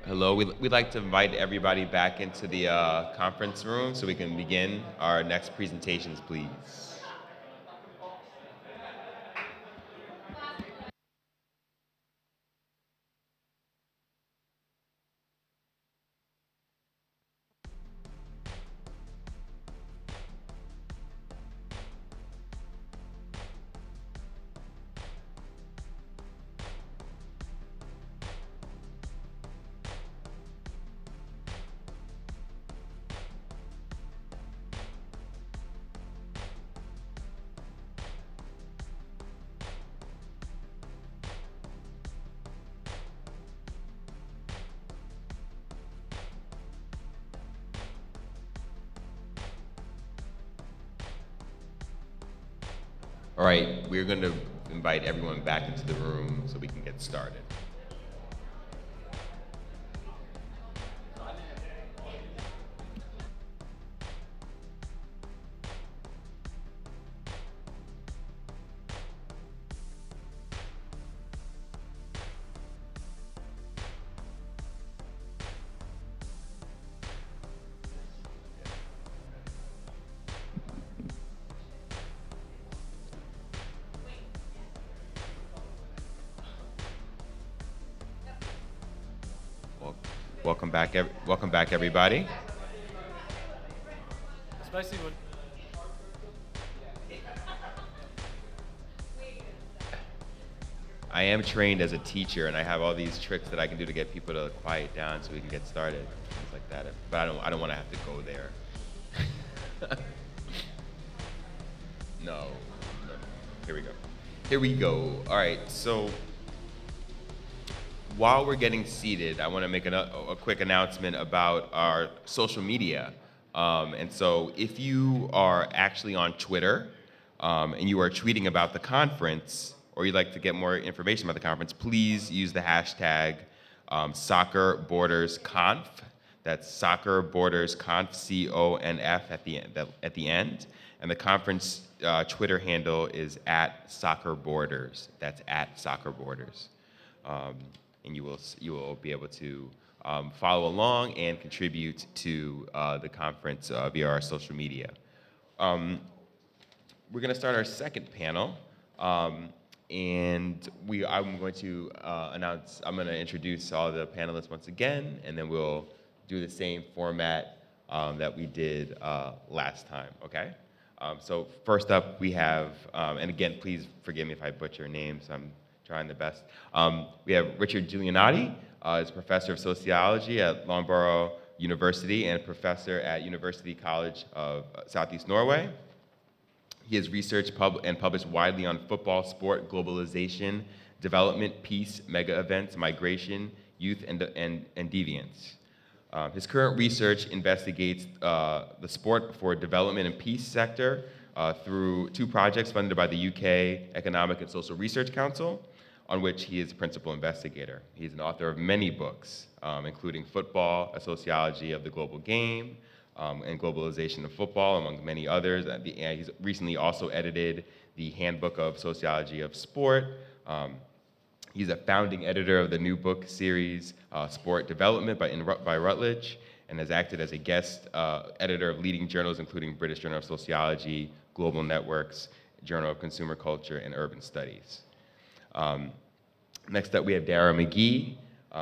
Hello, we'd like to invite everybody back into the conference room so we can begin our next presentations, please. All right, we're going to invite everyone back into the room so we can get started. Welcome back, everybody. I am trained as a teacher, and I have all these tricks that I can do to get people to quiet down so we can get started, things like that. But I don't want to have to go there. No. Here we go. All right. So, while we're getting seated, I want to make a quick announcement about our social media. And so if you are actually on Twitter and you are tweeting about the conference, or you'd like to get more information about the conference, please use the hashtag SoccerBordersConf. That's SoccerBordersConf, C-O-N-F at the end. And the conference Twitter handle is @SoccerBorders. That's @SoccerBorders. And you will be able to follow along and contribute to the conference via our social media. We're going to start our second panel, and I'm going to introduce all the panelists once again, and then we'll do the same format that we did last time. Okay. So first up, we have, and again, please forgive me if I butcher names. I'm trying the best. We have Richard Julian Adi, is a professor of sociology at Loughborough University and professor at University College of Southeast Norway. He has researched and published widely on football, sport, globalization, development, peace, mega events, migration, youth, and deviance. His current research investigates the sport for development and peace sector through 2 projects funded by the UK Economic and Social Research Council, on which he is a principal investigator. He's an author of many books, including Football, A Sociology of the Global Game, and Globalization of Football, among many others. He's recently also edited the Handbook of Sociology of Sport. He's a founding editor of the new book series, Sport Development by Routledge, and has acted as a guest editor of leading journals, including British Journal of Sociology, Global Networks, Journal of Consumer Culture, and Urban Studies. Next up, we have Dara Mcgee,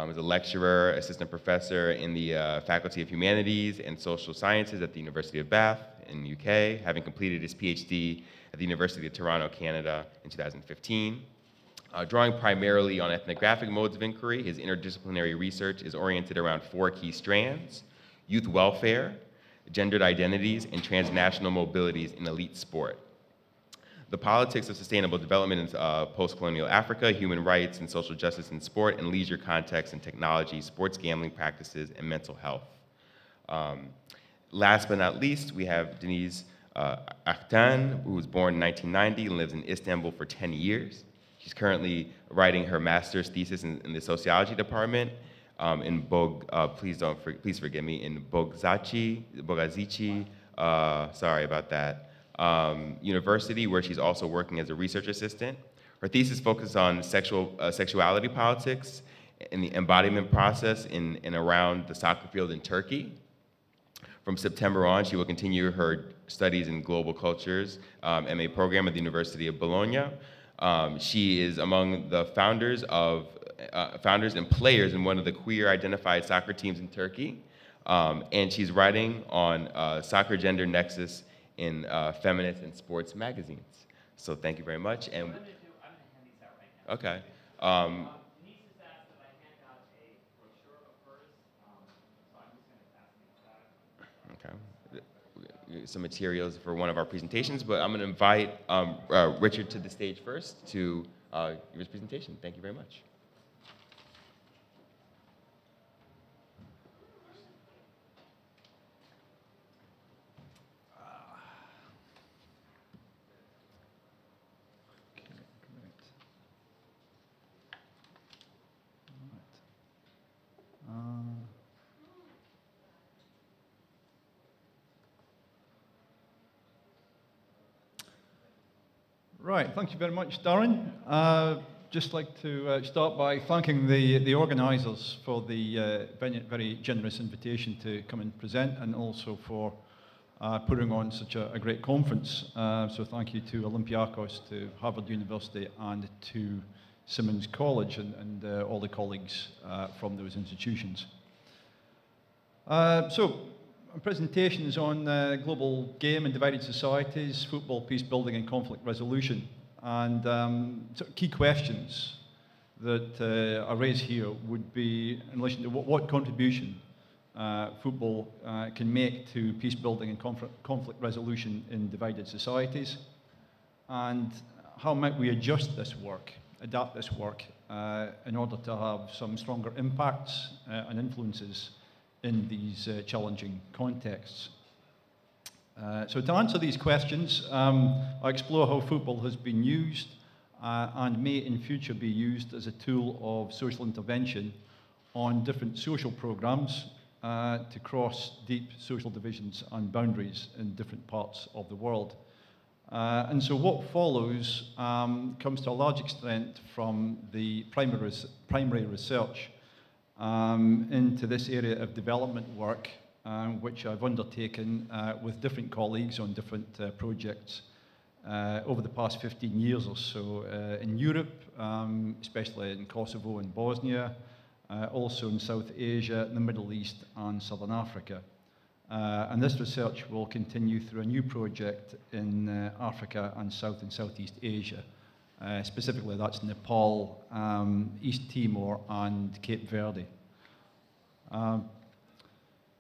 is a lecturer, assistant professor in the Faculty of Humanities and Social Sciences at the University of Bath in the UK, having completed his PhD at the University of Toronto, Canada in 2015. Drawing primarily on ethnographic modes of inquiry, his interdisciplinary research is oriented around 4 key strands: youth welfare, gendered identities, and transnational mobilities in elite sport. The politics of sustainable development in post-colonial Africa, human rights and social justice in sport and leisure contexts and technology, sports gambling practices, and mental health. Last but not least, we have Deniz Afton, who was born in 1990 and lives in Istanbul for 10 years. She's currently writing her master's thesis in the sociology department please forgive me, in Bogazici, sorry about that, University, where she's also working as a research assistant. Her thesis focuses on sexuality politics in the embodiment process in and around the soccer field in Turkey. From September on, she will continue her studies in global cultures MA program at the University of Bologna. She is among the founders and players in one of the queer-identified soccer teams in Turkey. And she's writing on soccer gender nexus in feminist and sports magazines. So thank you very much. And I'm going to hand these out right now. Okay. Denise has asked that I hand out a brochure of hers, so I'm just going to pass these back. Okay. Some materials for one of our presentations, but I'm going to invite Richard to the stage first to give his presentation. Thank you very much. Right, thank you very much, Darren. Just like to start by thanking the organisers for the very generous invitation to come and present, and also for putting on such a great conference. So thank you to Olympiacos, to Harvard University, and to Simmons College, and all the colleagues from those institutions. So, a presentation is on global game and divided societies, football, peace building, and conflict resolution. And so key questions that I raise here would be in relation to what contribution football can make to peace building and conflict resolution in divided societies, and how might we adjust this work, adapt this work, in order to have some stronger impacts and influences in these challenging contexts. So to answer these questions, I explore how football has been used and may in future be used as a tool of social intervention on different social programs to cross deep social divisions and boundaries in different parts of the world. And so what follows comes to a large extent from the primary research into this area of development work, which I've undertaken with different colleagues on different projects over the past 15 years or so in Europe, especially in Kosovo and Bosnia, also in South Asia, the Middle East, and Southern Africa. And this research will continue through a new project in Africa and South and Southeast Asia. Specifically, that's Nepal, East Timor, and Cape Verde.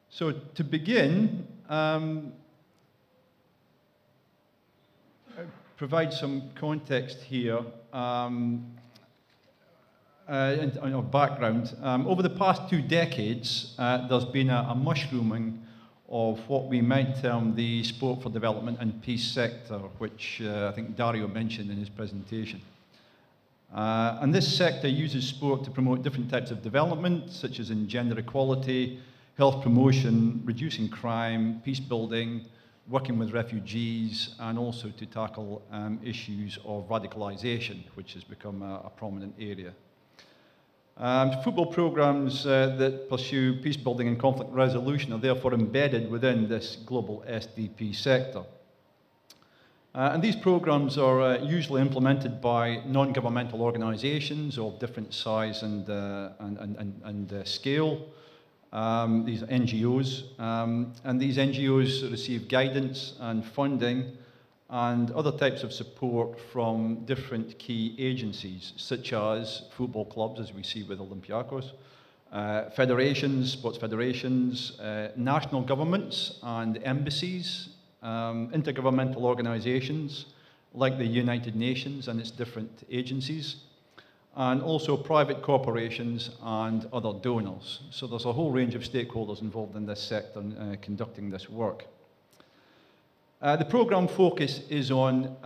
So to begin, provide some context here and our background. Over the past 2 decades, there's been a mushrooming of what we might term the sport for development and peace sector, which I think Dario mentioned in his presentation. And this sector uses sport to promote different types of development, such as in gender equality, health promotion, reducing crime, peace building, working with refugees, and also to tackle issues of radicalization, which has become a prominent area. Football programs that pursue peace building and conflict resolution are therefore embedded within this global SDP sector. And these programs are usually implemented by non-governmental organizations of different size and scale. These are NGOs, and these NGOs receive guidance and funding and other types of support from different key agencies, such as football clubs, as we see with Olympiacos, federations, sports federations, national governments and embassies, intergovernmental organizations like the United Nations and its different agencies, and also private corporations and other donors. So there's a whole range of stakeholders involved in this sector conducting this work. The program focus is on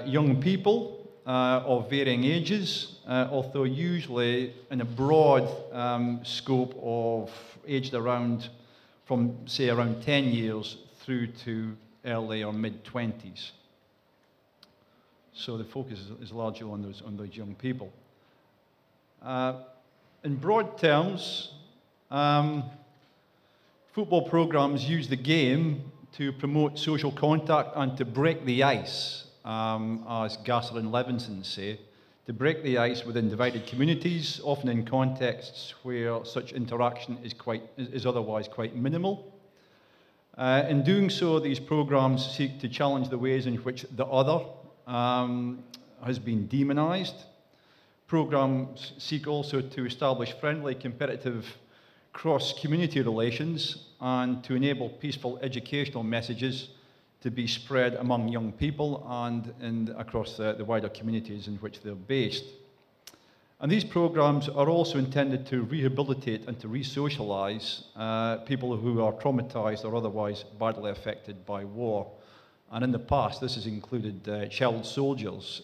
young people of varying ages, although usually in a broad scope of aged around, from say around 10 years through to early or mid-20s. So the focus is largely on those young people. In broad terms, football programs use the game to promote social contact and to break the ice, as Gasser and Levinson say, to break the ice within divided communities, often in contexts where such interaction is otherwise quite minimal. In doing so, these programs seek to challenge the ways in which the other has been demonized. Programs seek also to establish friendly, competitive cross-community relations and to enable peaceful educational messages to be spread among young people and across the wider communities in which they're based. And these programs are also intended to rehabilitate and to re-socialize people who are traumatized or otherwise badly affected by war. And in the past, this has included child soldiers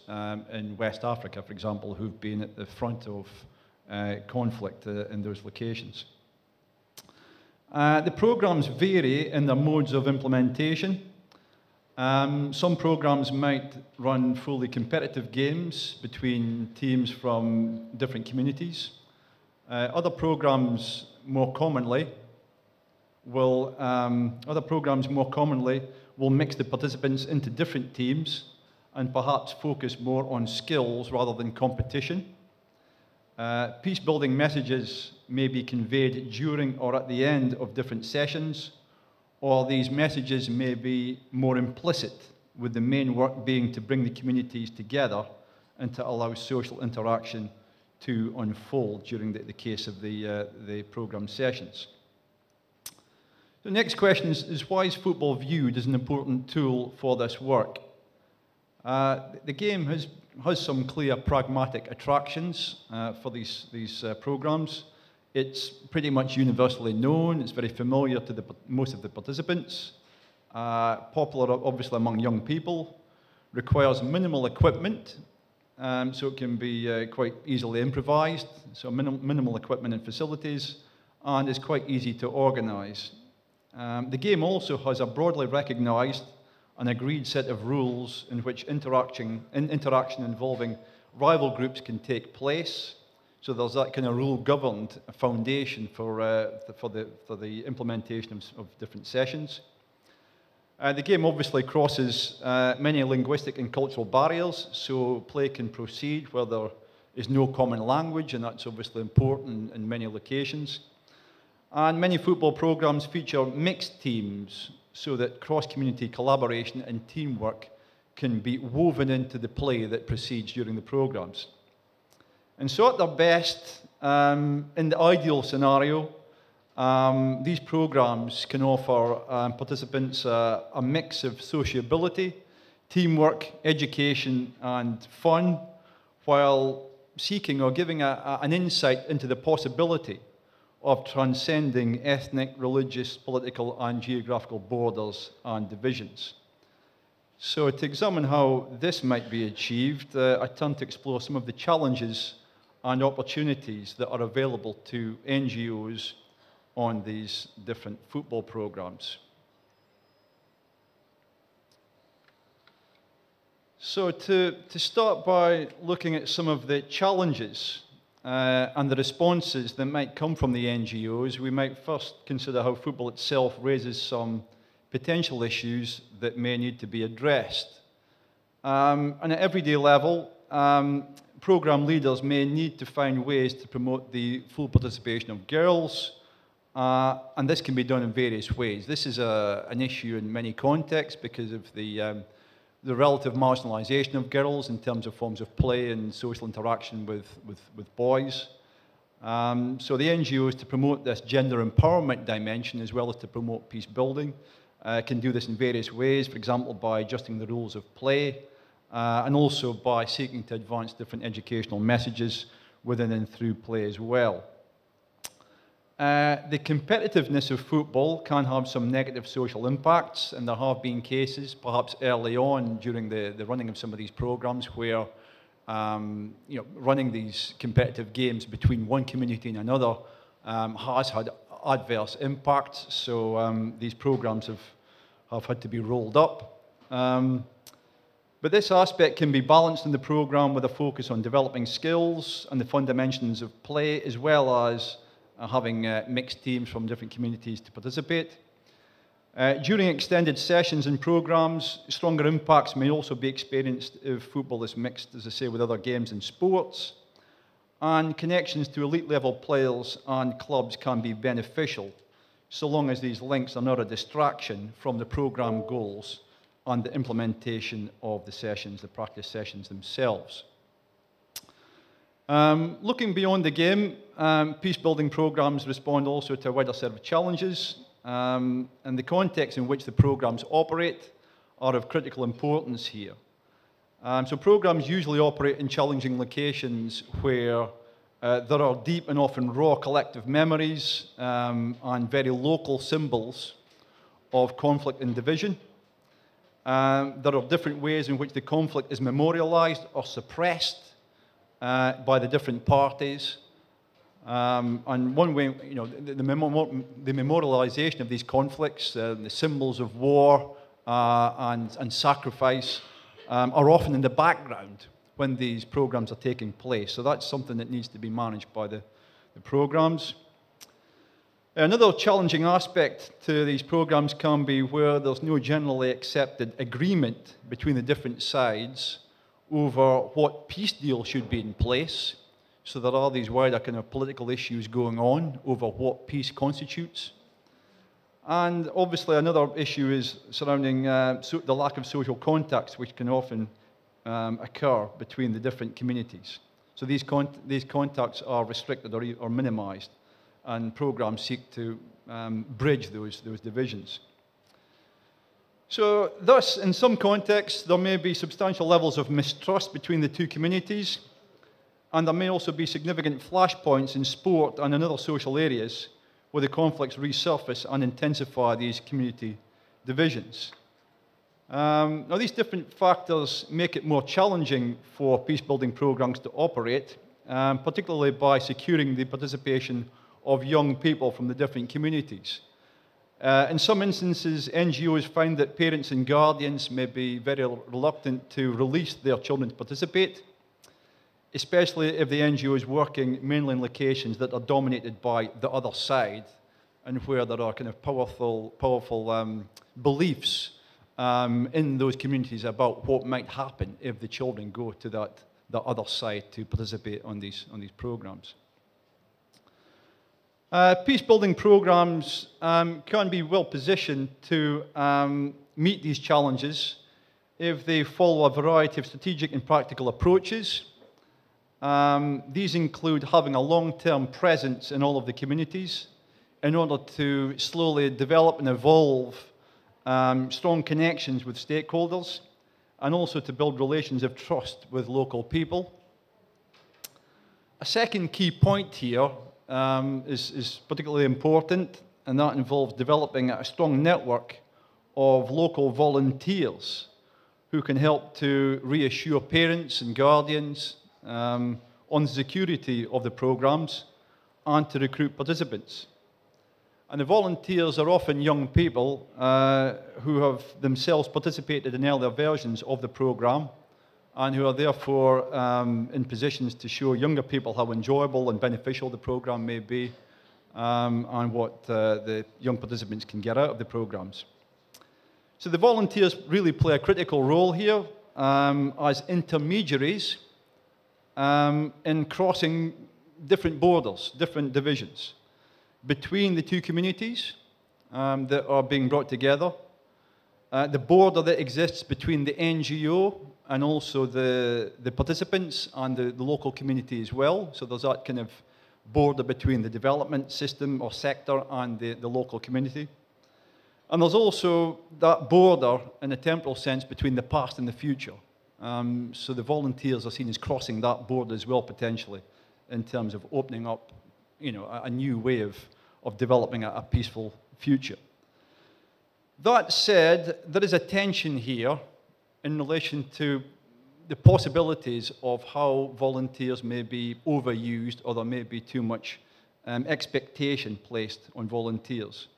in West Africa, for example, who've been at the front of conflict in those locations. The programs vary in their modes of implementation. Some programs might run fully competitive games between teams from different communities. Other programs more commonly will mix the participants into different teams and perhaps focus more on skills rather than competition. Peace-building messages may be conveyed during or at the end of different sessions, or these messages may be more implicit, with the main work being to bring the communities together and to allow social interaction to unfold during the case of the program sessions. The next question is why is football viewed as an important tool for this work? The game has some clear pragmatic attractions for these programs. It's pretty much universally known. It's very familiar to most of the participants. Popular, obviously, among young people. Requires minimal equipment, so it can be quite easily improvised. So minimal equipment and facilities, and is quite easy to organize. The game also has a broadly recognized and agreed set of rules in which interaction involving rival groups can take place. So there's that kind of rule-governed foundation for the implementation of different sessions. The game obviously crosses many linguistic and cultural barriers, so play can proceed where there is no common language, and that's obviously important in many locations. And many football programs feature mixed teams so that cross-community collaboration and teamwork can be woven into the play that proceeds during the programs. And so at their best, in the ideal scenario, these programs can offer participants a mix of sociability, teamwork, education, and fun, while seeking or giving an insight into the possibility of transcending ethnic, religious, political, and geographical borders and divisions. So to examine how this might be achieved, I turn to explore some of the challenges and opportunities that are available to NGOs on these different football programs. So to start by looking at some of the challenges and the responses that might come from the NGOs, we might first consider how football itself raises some potential issues that may need to be addressed. And at everyday level, program leaders may need to find ways to promote the full participation of girls, and this can be done in various ways. This is an issue in many contexts because of the relative marginalization of girls in terms of forms of play and social interaction with boys. So the NGOs, to promote this gender empowerment dimension as well as to promote peace building, can do this in various ways, for example, by adjusting the rules of play, and also by seeking to advance different educational messages within and through play as well. The competitiveness of football can have some negative social impacts, and there have been cases, perhaps early on during the running of some of these programs, where running these competitive games between one community and another has had adverse impacts. So these programs have had to be rolled up. But this aspect can be balanced in the programme with a focus on developing skills and the fundamentals of play, as well as having mixed teams from different communities to participate. During extended sessions and programmes, stronger impacts may also be experienced if football is mixed, as I say, with other games and sports. And connections to elite-level players and clubs can be beneficial, so long as these links are not a distraction from the programme goals and the implementation of the sessions, the practice sessions themselves. Looking beyond the game, peace-building programmes respond also to a wider set of challenges, and the context in which the programmes operate are of critical importance here. So programmes usually operate in challenging locations where there are deep and often raw collective memories and very local symbols of conflict and division. There are different ways in which the conflict is memorialized or suppressed by the different parties. And one way, you know, the memorialization of these conflicts, the symbols of war and sacrifice are often in the background when these programs are taking place. So that's something that needs to be managed by the programs. Another challenging aspect to these programs can be where there's no generally accepted agreement between the different sides over what peace deal should be in place. So there are these wider kind of political issues going on over what peace constitutes. And obviously another issue is surrounding the lack of social contacts, which can often occur between the different communities. So these contacts are restricted or minimized, and programs seek to bridge those divisions. So thus, in some contexts, there may be substantial levels of mistrust between the two communities, and there may also be significant flashpoints in sport and in other social areas where the conflicts resurface and intensify these community divisions. Now, these different factors make it more challenging for peace-building programs to operate, particularly by securing the participation of young people from the different communities. In some instances, NGOs find that parents and guardians may be very reluctant to release their children to participate, especially if the NGO is working mainly in locations that are dominated by the other side and where there are kind of powerful beliefs in those communities about what might happen if the children go to the other side to participate on these programs. Peace-building programs can be well positioned to meet these challenges if they follow a variety of strategic and practical approaches. These include having a long-term presence in all of the communities in order to slowly develop and evolve strong connections with stakeholders, and also to build relations of trust with local people. A second key point here is particularly important, and that involves developing a strong network of local volunteers who can help to reassure parents and guardians on the security of the programs and to recruit participants. And the volunteers are often young people who have themselves participated in earlier versions of the program and who are therefore in positions to show younger people how enjoyable and beneficial the program may be and what the young participants can get out of the programs. So the volunteers really play a critical role here as intermediaries in crossing different borders, different divisions between the two communities that are being brought together, the border that exists between the NGO and also the participants and the local community as well. So there's that kind of border between the development system or sector and the local community. And there's also that border in a temporal sense between the past and the future. So the volunteers are seen as crossing that border as well, potentially, in terms of opening up, you know, a new way of developing a peaceful future. That said, there is a tension here in relation to the possibilities of how volunteers may be overused, or there may be too much expectation placed on volunteers.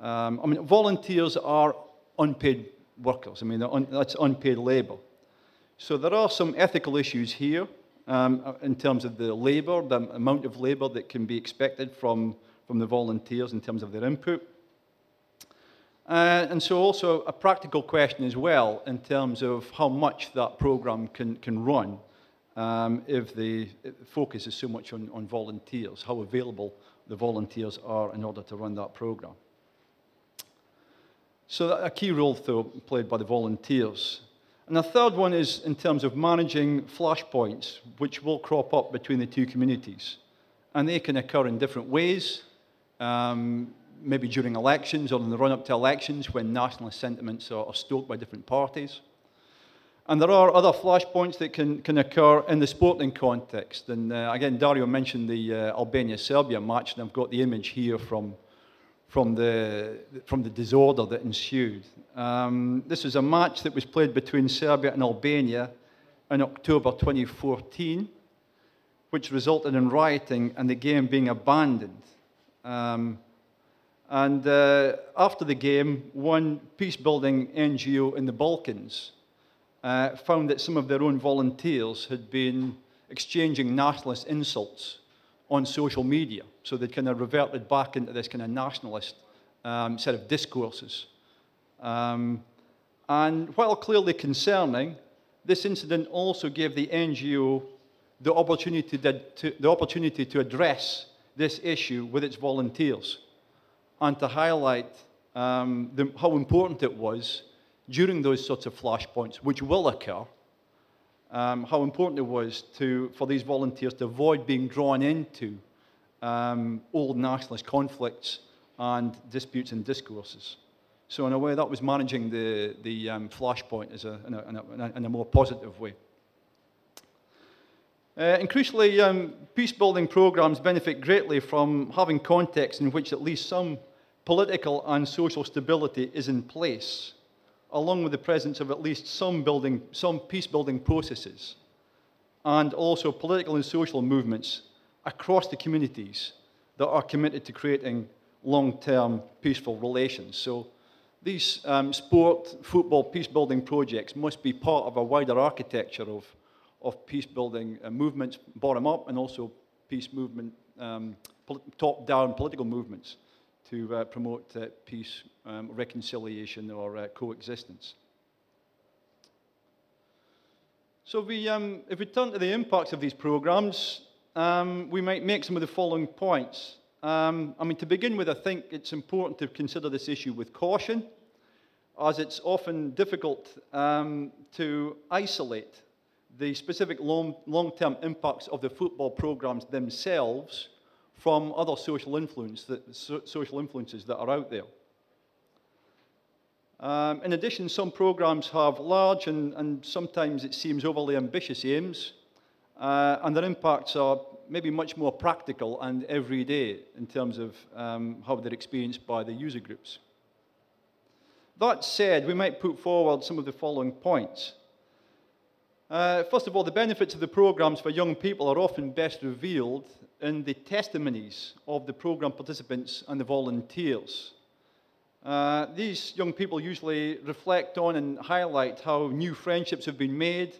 I mean, volunteers are unpaid workers. I mean, that's unpaid labor. So there are some ethical issues here in terms of the labour, the amount of labour that can be expected from the volunteers in terms of their input. And so also a practical question as well in terms of how much that programme can run if the focus is so much on volunteers, how available the volunteers are in order to run that programme. So a key role, though, played by the volunteers. And the third one is in terms of managing flashpoints, which will crop up between the two communities. And they can occur in different ways, maybe during elections or in the run-up to elections when nationalist sentiments are stoked by different parties. And there are other flashpoints that can occur in the sporting context. And again, Dario mentioned the Albania-Serbia match, and I've got the image here from the disorder that ensued. This is a match that was played between Serbia and Albania in October 2014, which resulted in rioting and the game being abandoned. After the game, one peace-building NGO in the Balkans found that some of their own volunteers had been exchanging nationalist insults on social media. So they kind of reverted back into this kind of nationalist set of discourses. And while clearly concerning, this incident also gave the NGO the opportunity to address this issue with its volunteers and to highlight how important it was during those sorts of flashpoints, which will occur, how important it was for these volunteers to avoid being drawn into old nationalist conflicts and disputes and discourses. So in a way, that was managing the flashpoint in a more positive way. And crucially, peace-building programs benefit greatly from having contexts in which at least some political and social stability is in place, along with the presence of at least some peace-building processes, and also political and social movements across the communities that are committed to creating long-term peaceful relations. So these football peace-building projects must be part of a wider architecture of peace-building movements, bottom-up, and also peace movement, top-down political movements to promote peace, reconciliation, or coexistence. So if we turn to the impacts of these programs, we might make some of the following points. To begin with, I think it's important to consider this issue with caution, as it's often difficult to isolate the specific long-term impacts of the football programs themselves from other social influences that are out there. In addition, some programs have large and sometimes it seems overly ambitious aims, and their impacts are maybe much more practical and everyday in terms of how they're experienced by the user groups. That said, we might put forward some of the following points. First of all, the benefits of the programs for young people are often best revealed in the testimonies of the program participants and the volunteers. These young people usually reflect on and highlight how new friendships have been made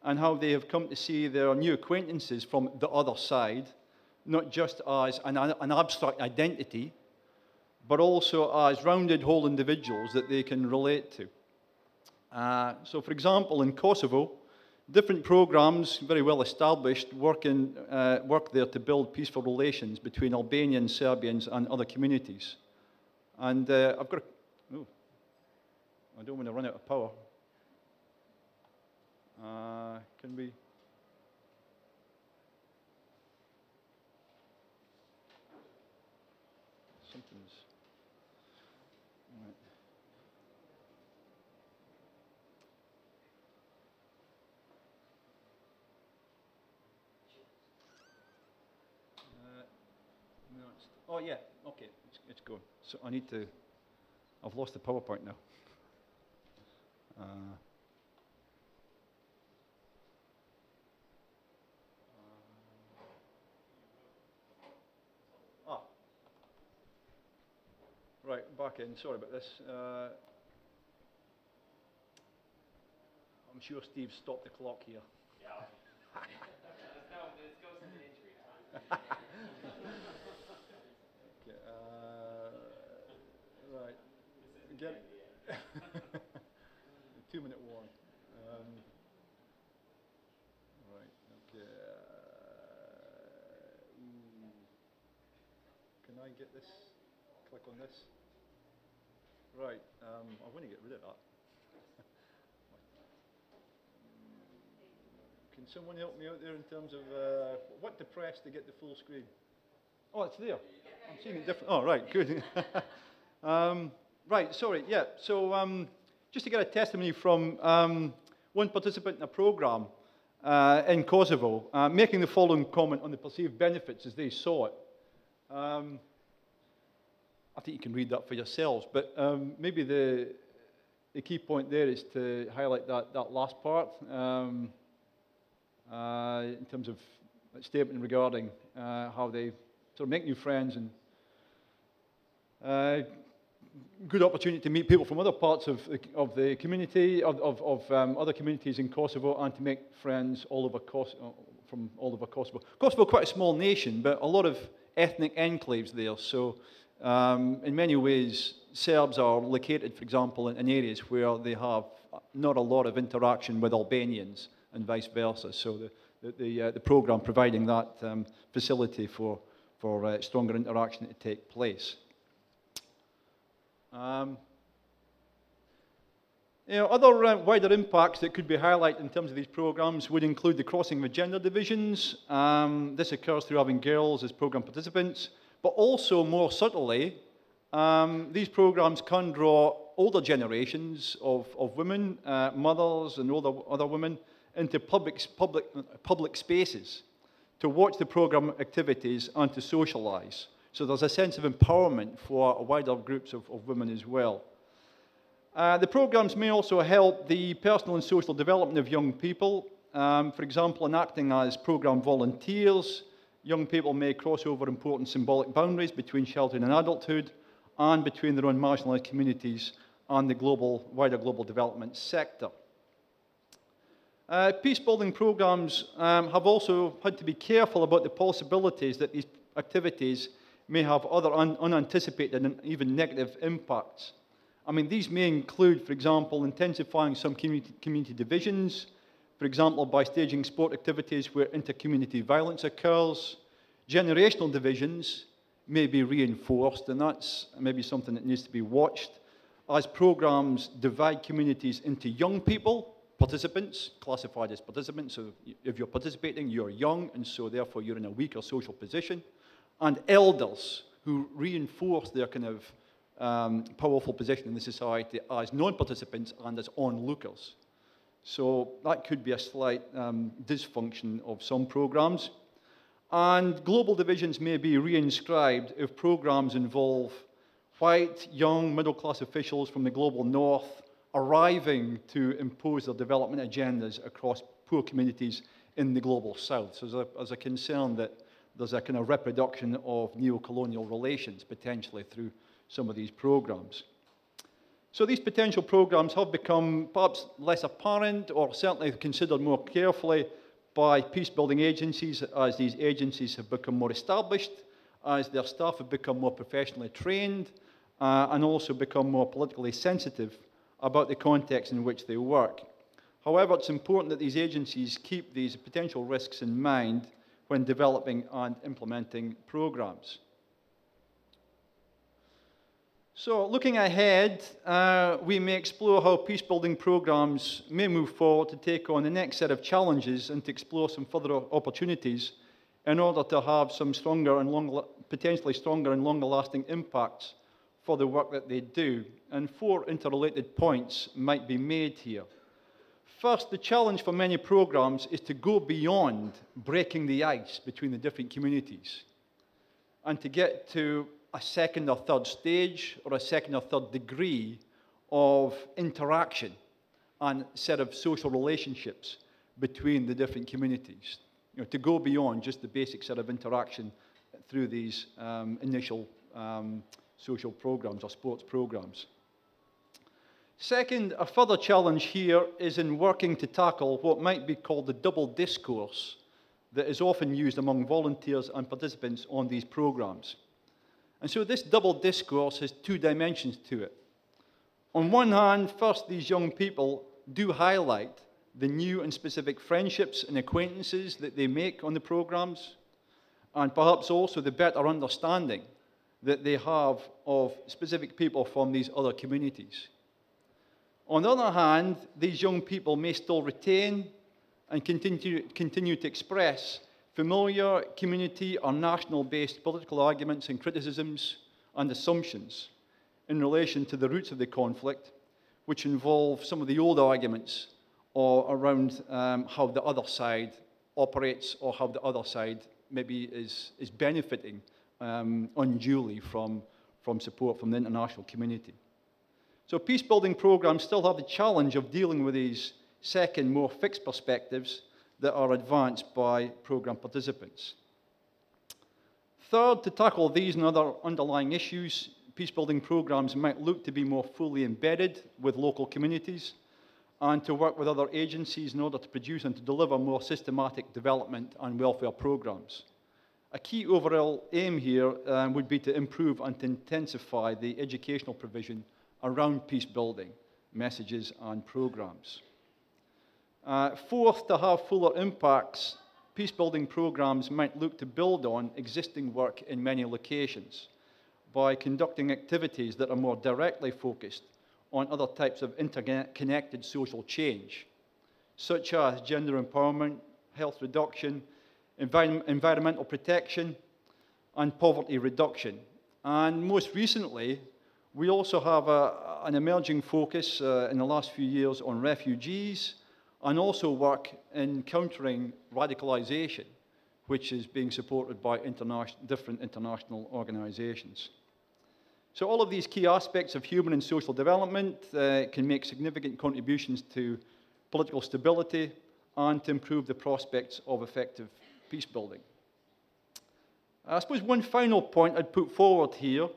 and how they have come to see their new acquaintances from the other side, not just as an abstract identity, but also as rounded whole individuals that they can relate to. So for example, in Kosovo, different programs, very well established, work there to build peaceful relations between Albanians, Serbians, and other communities. And I don't want to run out of power. Can we? Something's. Right. No, oh yeah, okay, it's going. So I need to. I've lost the PowerPoint now. Right, back in. Sorry about this. I'm sure Steve stopped the clock here. Yeah. This goes into injury time. Okay, right. Get it. 2-minute warning. Right. Okay. Can I get this? Click on this. Right. I want to get rid of that. Can someone help me out there in terms of what to press to get the full screen? Oh, it's there. I'm seeing it different. Oh, right, good. Right, sorry, yeah. So just to get a testimony from one participant in a program in Kosovo, making the following comment on the perceived benefits as they saw it. I think you can read that for yourselves, but maybe the key point there is to highlight that last part. In terms of a statement regarding how they sort of make new friends and good opportunity to meet people from other parts of the community, other communities in Kosovo, and to make friends all over from all over Kosovo. Kosovo, quite a small nation, but a lot of ethnic enclaves there. So in many ways, Serbs are located, for example, in areas where they have not a lot of interaction with Albanians, and vice versa. So the program providing that facility for stronger interaction to take place. Other wider impacts that could be highlighted in terms of these programs would include the crossing of gender divisions. This occurs through having girls as program participants, but also more subtly, these programs can draw older generations of women, mothers and other women, into public spaces to watch the program activities and to socialize. So there's a sense of empowerment for wider groups of women as well. The programs may also help the personal and social development of young people. For example, in acting as program volunteers, young people may cross over important symbolic boundaries between childhood and adulthood and between their own marginalized communities and the wider global development sector. Peace-building programs have also had to be careful about the possibilities that these activities may have other unanticipated and even negative impacts. I mean, these may include, for example, intensifying some community divisions, for example, by staging sport activities where inter-community violence occurs. Generational divisions may be reinforced, and that's maybe something that needs to be watched, as programs divide communities into young people, participants, classified as participants, so if you're participating, you're young, and so therefore you're in a weaker social position, and elders who reinforce their kind of powerful position in the society as non-participants and as onlookers. So that could be a slight dysfunction of some programs. And global divisions may be reinscribed if programs involve white, young, middle-class officials from the global north arriving to impose their development agendas across poor communities in the global south. So there's a concern that there's a kind of reproduction of neo-colonial relations potentially through some of these programs. So these potential programs have become perhaps less apparent or certainly considered more carefully by peace-building agencies as these agencies have become more established, as their staff have become more professionally trained, and also become more politically sensitive about the context in which they work. However, it's important that these agencies keep these potential risks in mind when developing and implementing programs. So, looking ahead, we may explore how peace-building programs may move forward to take on the next set of challenges and to explore some further opportunities in order to have some stronger and potentially stronger and longer-lasting impacts for the work that they do. And 4 interrelated points might be made here. First, the challenge for many programs is to go beyond breaking the ice between the different communities and to get to a second or third stage or a second or third degree of interaction and set of social relationships between the different communities. You know, to go beyond just the basic set of interaction through these initial social programs or sports programs. Second, a further challenge here is in working to tackle what might be called the double discourse that is often used among volunteers and participants on these programs. And so this double discourse has two dimensions to it. On one hand, first, these young people do highlight the new and specific friendships and acquaintances that they make on the programs, and perhaps also the better understanding that they have of specific people from these other communities. On the other hand, these young people may still retain and continue to express familiar community or national-based political arguments and criticisms and assumptions in relation to the roots of the conflict, which involve some of the old arguments around how the other side operates or how the other side maybe is benefiting unduly from support from the international community. So peace-building programs still have the challenge of dealing with these second, more fixed perspectives that are advanced by program participants. Third, to tackle these and other underlying issues, peace-building programs might look to be more fully embedded with local communities and to work with other agencies in order to produce and to deliver more systematic development and welfare programs. A key overall aim here would be to improve and to intensify the educational provision around peace-building messages and programs. Fourth, to have fuller impacts, peace-building programs might look to build on existing work in many locations by conducting activities that are more directly focused on other types of interconnected social change, such as gender empowerment, health reduction, environmental protection, and poverty reduction. And most recently, we also have an emerging focus in the last few years on refugees and also work in countering radicalization, which is being supported by different international organizations. So all of these key aspects of human and social development can make significant contributions to political stability and to improve the prospects of effective peace building. I suppose one final point I'd put forward here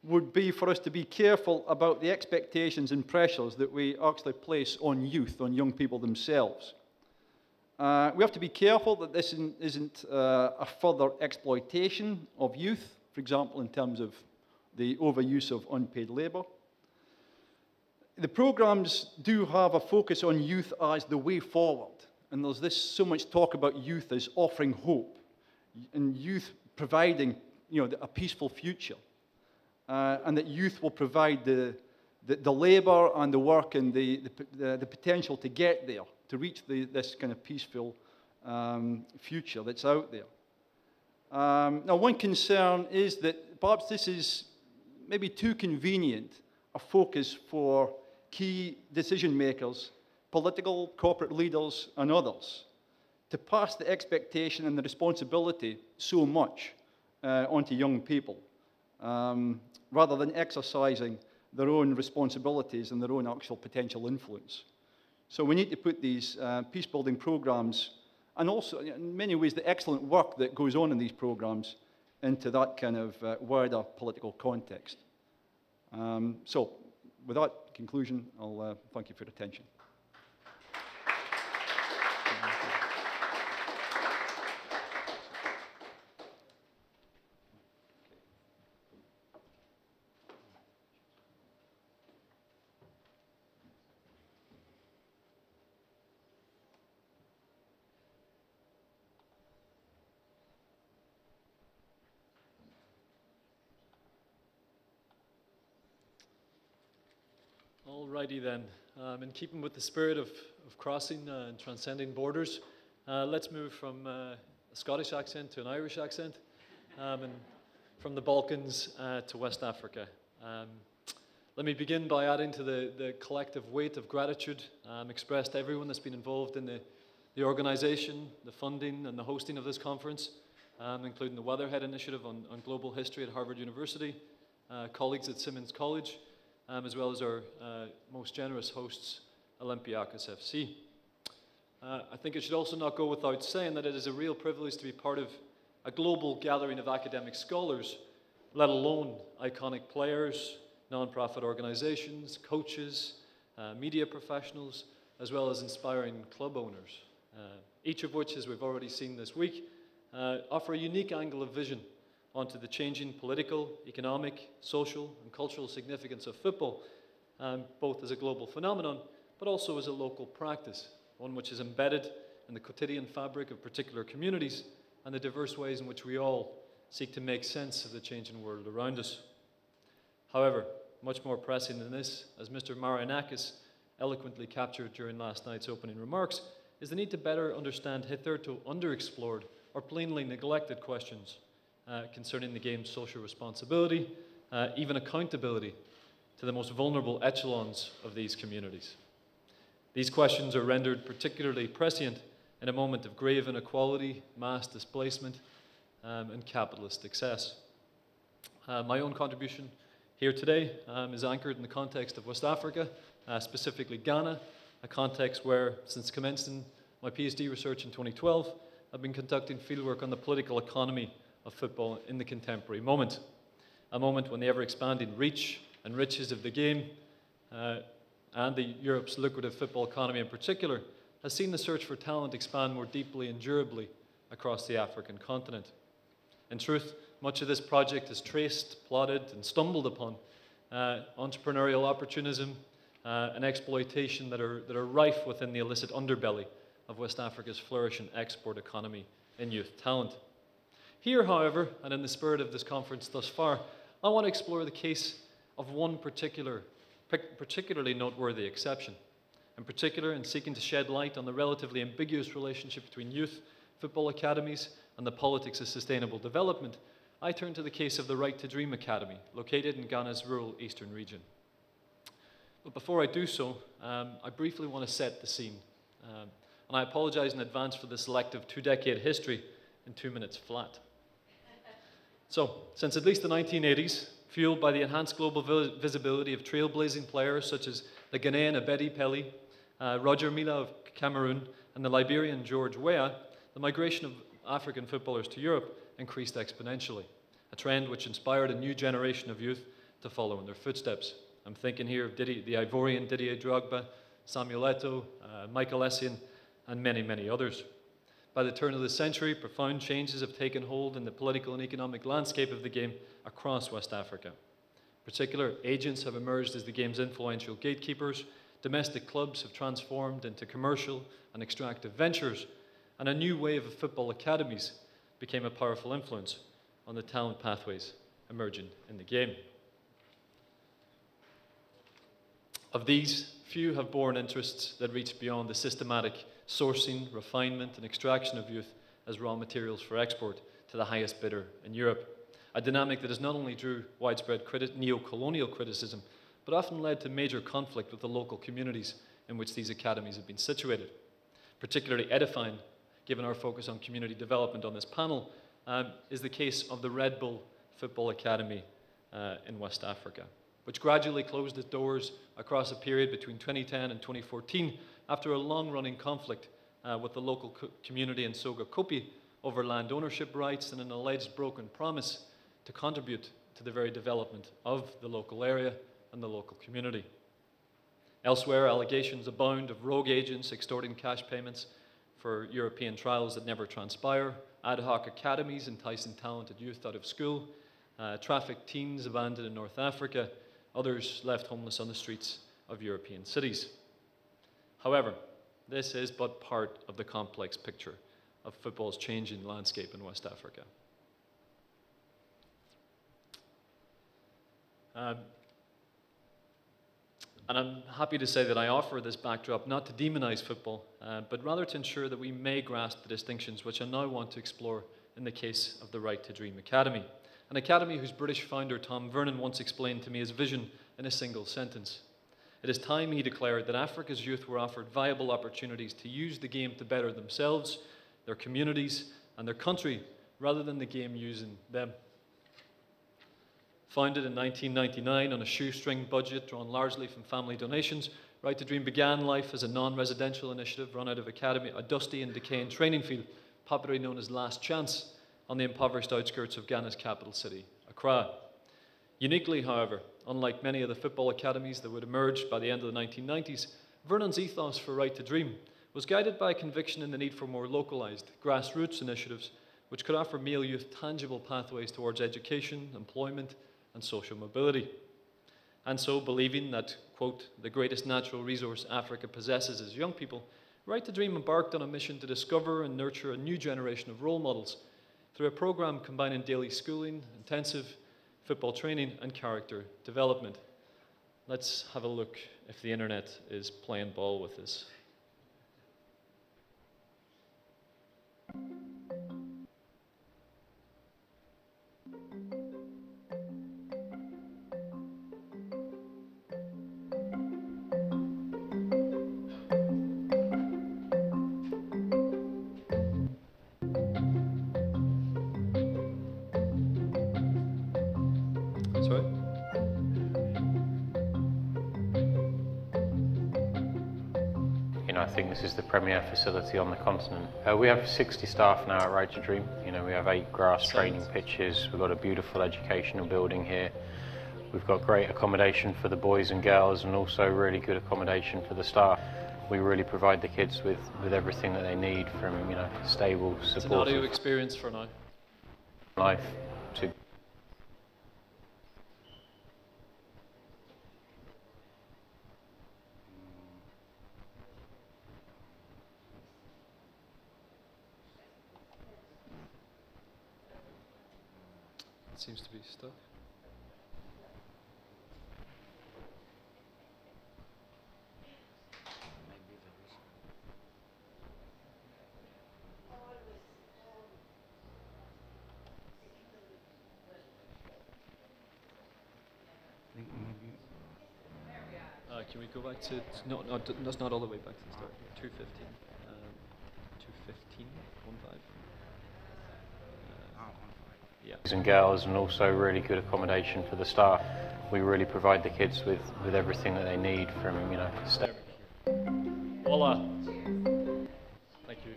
would be for us to be careful about the expectations and pressures that we actually place on youth, on young people themselves. We have to be careful that this isn't a further exploitation of youth, for example, in terms of the overuse of unpaid labor. The programs do have a focus on youth as the way forward, and there's so much talk about youth as offering hope, and youth providing, a peaceful future. And that youth will provide the labor and the work and the potential to get there, to reach this kind of peaceful future that's out there. Now, one concern is that perhaps this is maybe too convenient a focus for key decision makers, political, corporate leaders, and others, to pass the expectation and the responsibility so much onto young people, rather than exercising their own responsibilities and their own actual potential influence. So we need to put these peace-building programs, and also, in many ways, the excellent work that goes on in these programs, into that kind of wider political context. So, with that conclusion, I'll thank you for your attention. Alrighty then, in keeping with the spirit of crossing and transcending borders, let's move from a Scottish accent to an Irish accent, and from the Balkans to West Africa. Let me begin by adding to the collective weight of gratitude expressed to everyone that's been involved in the organization, the funding, and the hosting of this conference, including the Weatherhead Initiative on Global History at Harvard University, colleagues at Simmons College, as well as our most generous hosts, Olympiacos FC. I think it should also not go without saying that it is a real privilege to be part of a global gathering of academic scholars, let alone iconic players, non-profit organizations, coaches, media professionals, as well as inspiring club owners, each of which, as we've already seen this week, offer a unique angle of vision onto the changing political, economic, social, and cultural significance of football, both as a global phenomenon, but also as a local practice, one which is embedded in the quotidian fabric of particular communities and the diverse ways in which we all seek to make sense of the changing world around us. However, much more pressing than this, as Mr. Marinakis eloquently captured during last night's opening remarks, is the need to better understand hitherto underexplored or plainly neglected questions concerning the game's social responsibility, even accountability to the most vulnerable echelons of these communities. These questions are rendered particularly prescient in a moment of grave inequality, mass displacement, and capitalist excess. My own contribution here today is anchored in the context of West Africa, specifically Ghana, a context where, since commencing my PhD research in 2012, I've been conducting fieldwork on the political economy of football in the contemporary moment, a moment when the ever-expanding reach and riches of the game and Europe's lucrative football economy in particular has seen the search for talent expand more deeply and durably across the African continent. In truth, much of this project is traced, plotted, and stumbled upon entrepreneurial opportunism and exploitation that are rife within the illicit underbelly of West Africa's flourishing export economy in youth talent. Here, however, and in the spirit of this conference thus far, I want to explore the case of one particularly noteworthy exception. In particular, in seeking to shed light on the relatively ambiguous relationship between youth, football academies, and the politics of sustainable development, I turn to the case of the Right to Dream Academy, located in Ghana's rural eastern region. But before I do so, I briefly want to set the scene. And I apologize in advance for the selective 2-decade history in 2 minutes flat. So, since at least the 1980s, fueled by the enhanced global visibility of trailblazing players such as the Ghanaian Abedi Pele, Roger Mila of Cameroon, and the Liberian George Weah, the migration of African footballers to Europe increased exponentially, a trend which inspired a new generation of youth to follow in their footsteps. I'm thinking here of the Ivorian Didier Drogba, Samuel Eto'o, Michael Essien, and many, many others. By the turn of the century, profound changes have taken hold in the political and economic landscape of the game across West Africa. In particular, agents have emerged as the game's influential gatekeepers, domestic clubs have transformed into commercial and extractive ventures, and a new wave of football academies became a powerful influence on the talent pathways emerging in the game. Of these, few have borne interests that reach beyond the systematic sourcing, refinement, and extraction of youth as raw materials for export to the highest bidder in Europe, a dynamic that has not only drew widespread neo-colonial criticism, but often led to major conflict with the local communities in which these academies have been situated. Particularly edifying, given our focus on community development on this panel, is the case of the Red Bull Football Academy in West Africa, which gradually closed its doors across a period between 2010 and 2014 after a long-running conflict with the local community in Soga Kopi over land ownership rights and an alleged broken promise to contribute to the very development of the local area and the local community. Elsewhere, allegations abound of rogue agents extorting cash payments for European trials that never transpire, ad hoc academies enticing talented youth out of school, trafficked teens abandoned in North Africa, others left homeless on the streets of European cities. However, this is but part of the complex picture of football's changing landscape in West Africa. And I'm happy to say that I offer this backdrop not to demonize football, but rather to ensure that we may grasp the distinctions which I now want to explore in the case of the Right to Dream Academy, an academy whose British founder Tom Vernon once explained to me his vision in a single sentence. It is time, he declared, that Africa's youth were offered viable opportunities to use the game to better themselves, their communities, and their country, rather than the game using them. Founded in 1999 on a shoestring budget drawn largely from family donations, Right to Dream began life as a non-residential initiative run out of a dusty and decaying training field, popularly known as Last Chance, on the impoverished outskirts of Ghana's capital city, Accra. Uniquely, however, unlike many of the football academies that would emerge by the end of the 1990s, Vernon's ethos for Right to Dream was guided by a conviction in the need for more localised, grassroots initiatives which could offer male youth tangible pathways towards education, employment and social mobility. And so, believing that, quote, the greatest natural resource Africa possesses is young people, Right to Dream embarked on a mission to discover and nurture a new generation of role models through a programme combining daily schooling, intensive football training and character development. Let's have a look if the internet is playing ball with us. I think this is the premier facility on the continent. We have 60 staff now at Right to Dream. You know, we have 8 grass training pitches. We've got a beautiful educational building here. We've got great accommodation for the boys and girls and also really good accommodation for the staff. We really provide the kids with everything that they need, from, you know, stable, supportive... It's an audio experience for now. ...life to... Seems to be stuck. Can we go back to, no, that's not all the way back to the start. 215. 215, 15. Yeah. Boys and girls and also really good accommodation for the staff. We really provide the kids with everything that they need, from, you know, stay. Voila. Thank you.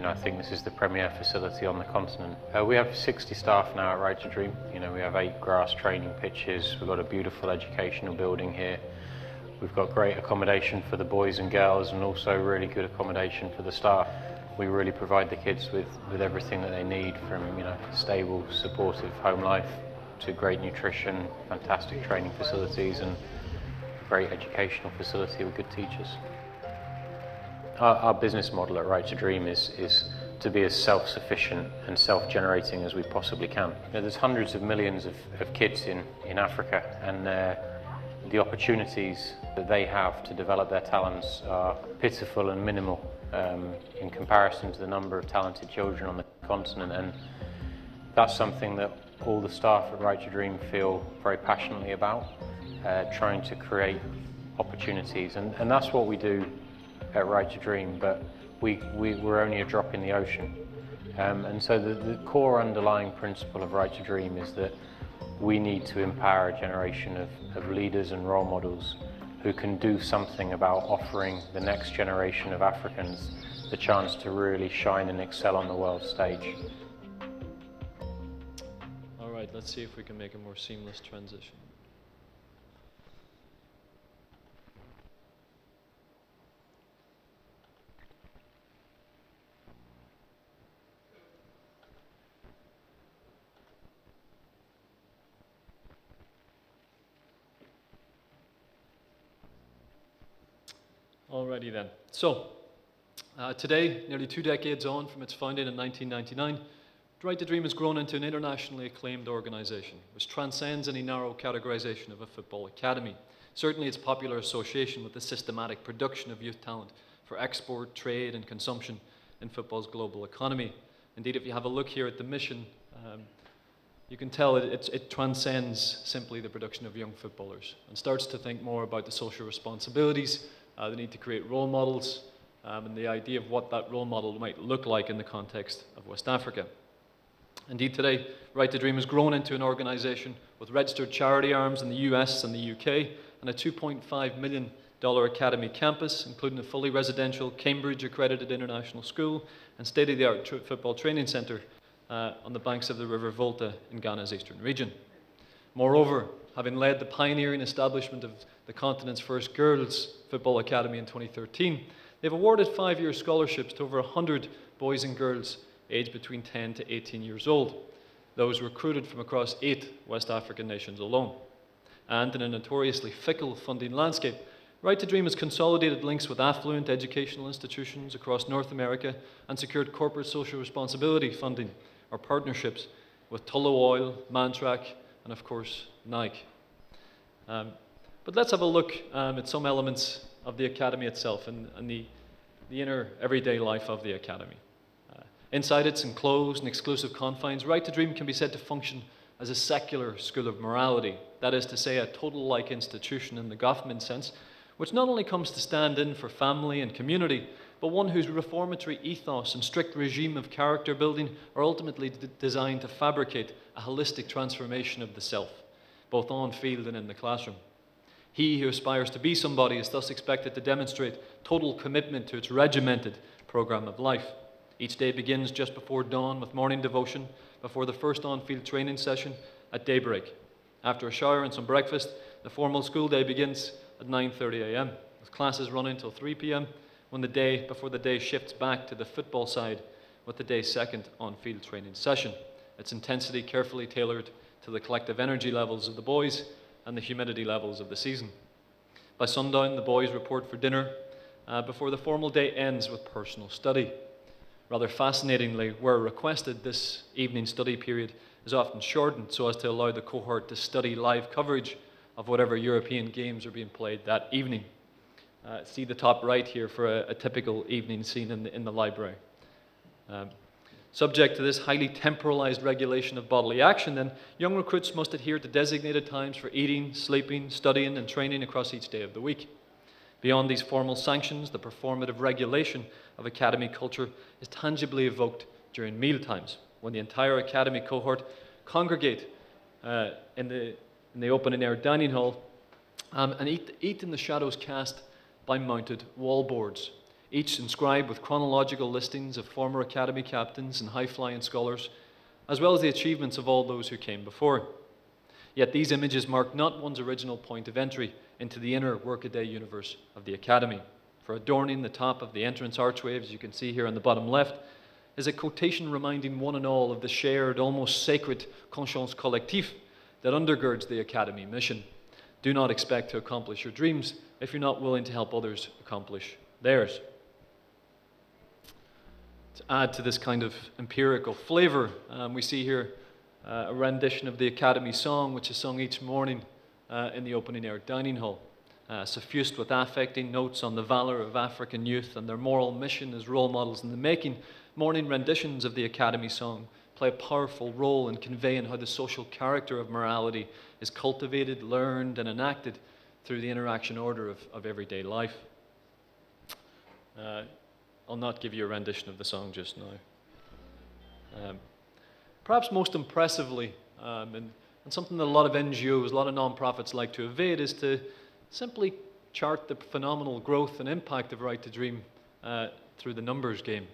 I think this is the premier facility on the continent. We have 60 staff now at Right to Dream. You know, we have 8 grass training pitches. We've got a beautiful educational building here. We've got great accommodation for the boys and girls and also really good accommodation for the staff. We really provide the kids with everything that they need, from, you know, stable, supportive home life to great nutrition, fantastic training facilities and a great educational facility with good teachers. Our business model at Right to Dream is to be as self-sufficient and self-generating as we possibly can. You know, there's hundreds of millions of kids in Africa, and the opportunities that they have to develop their talents are pitiful and minimal in comparison to the number of talented children on the continent, and that's something that all the staff at Right to Dream feel very passionately about, trying to create opportunities, and that's what we do at Right to Dream, but we're only a drop in the ocean. And so the core underlying principle of Right to Dream is that we need to empower a generation of leaders and role models who can do something about offering the next generation of Africans the chance to really shine and excel on the world stage. All right, let's see if we can make a more seamless transition. Alrighty then. So, today, nearly 2 decades on from its founding in 1999, Right to Dream has grown into an internationally acclaimed organisation, which transcends any narrow categorisation of a football academy. Certainly its popular association with the systematic production of youth talent for export, trade and consumption in football's global economy. Indeed, if you have a look here at the mission, you can tell it transcends simply the production of young footballers and starts to think more about the social responsibilities, the need to create role models, and the idea of what that role model might look like in the context of West Africa. Indeed, today, Right to Dream has grown into an organization with registered charity arms in the US and the UK, and a $2.5 million academy campus, including a fully residential, Cambridge-accredited international school and state-of-the-art football training centre on the banks of the River Volta in Ghana's eastern region. Moreover, having led the pioneering establishment of the continent's first girls' football academy in 2013, they've awarded 5-year scholarships to over 100 boys and girls aged between 10 to 18 years old, those recruited from across 8 West African nations alone. And in a notoriously fickle funding landscape, Right to Dream has consolidated links with affluent educational institutions across North America and secured corporate social responsibility funding or partnerships with Tullow Oil, Mantrack, and of course, Nike. But let's have a look at some elements of the Academy itself and the inner everyday life of the Academy. Inside its enclosed and exclusive confines, Right to Dream can be said to function as a secular school of morality, that is to say, a total-like institution in the Goffman sense, which not only comes to stand in for family and community, but one whose reformatory ethos and strict regime of character building are ultimately designed to fabricate a holistic transformation of the self, both on field and in the classroom. He who aspires to be somebody is thus expected to demonstrate total commitment to its regimented program of life. Each day begins just before dawn with morning devotion, before the first on-field training session at daybreak. After a shower and some breakfast, the formal school day begins at 9:30 a.m., with classes running until 3 p.m. before the day shifts back to the football side with the day's second on-field training session, its intensity carefully tailored to the collective energy levels of the boys and the humidity levels of the season. By sundown, the boys report for dinner before the formal day ends with personal study. Rather fascinatingly, where requested, this evening study period is often shortened so as to allow the cohort to study live coverage of whatever European games are being played that evening. See the top right here for a typical evening scene in the library. Subject to this highly temporalized regulation of bodily action, then, young recruits must adhere to designated times for eating, sleeping, studying, and training across each day of the week. Beyond these formal sanctions, the performative regulation of academy culture is tangibly evoked during meal times, when the entire academy cohort congregate in the open-air dining hall and eat in the shadows cast by mounted wall boards, each inscribed with chronological listings of former academy captains and high-flying scholars, as well as the achievements of all those who came before. Yet these images mark not one's original point of entry into the inner workaday universe of the academy. For adorning the top of the entrance archway, as you can see here on the bottom left, is a quotation reminding one and all of the shared, almost sacred conscience collective that undergirds the academy mission. Do not expect to accomplish your dreams if you're not willing to help others accomplish theirs. To add to this kind of empirical flavor, we see here a rendition of the Academy song, which is sung each morning in the opening air dining hall, suffused with affecting notes on the valor of African youth and their moral mission as role models in the making. Morning renditions of the Academy song play a powerful role in conveying how the social character of morality is cultivated, learned, and enacted through the interaction order of everyday life. I'll not give you a rendition of the song just now. Perhaps most impressively, and something that a lot of NGOs, a lot of non-profits like to evade, is to simply chart the phenomenal growth and impact of Right to Dream through the numbers game.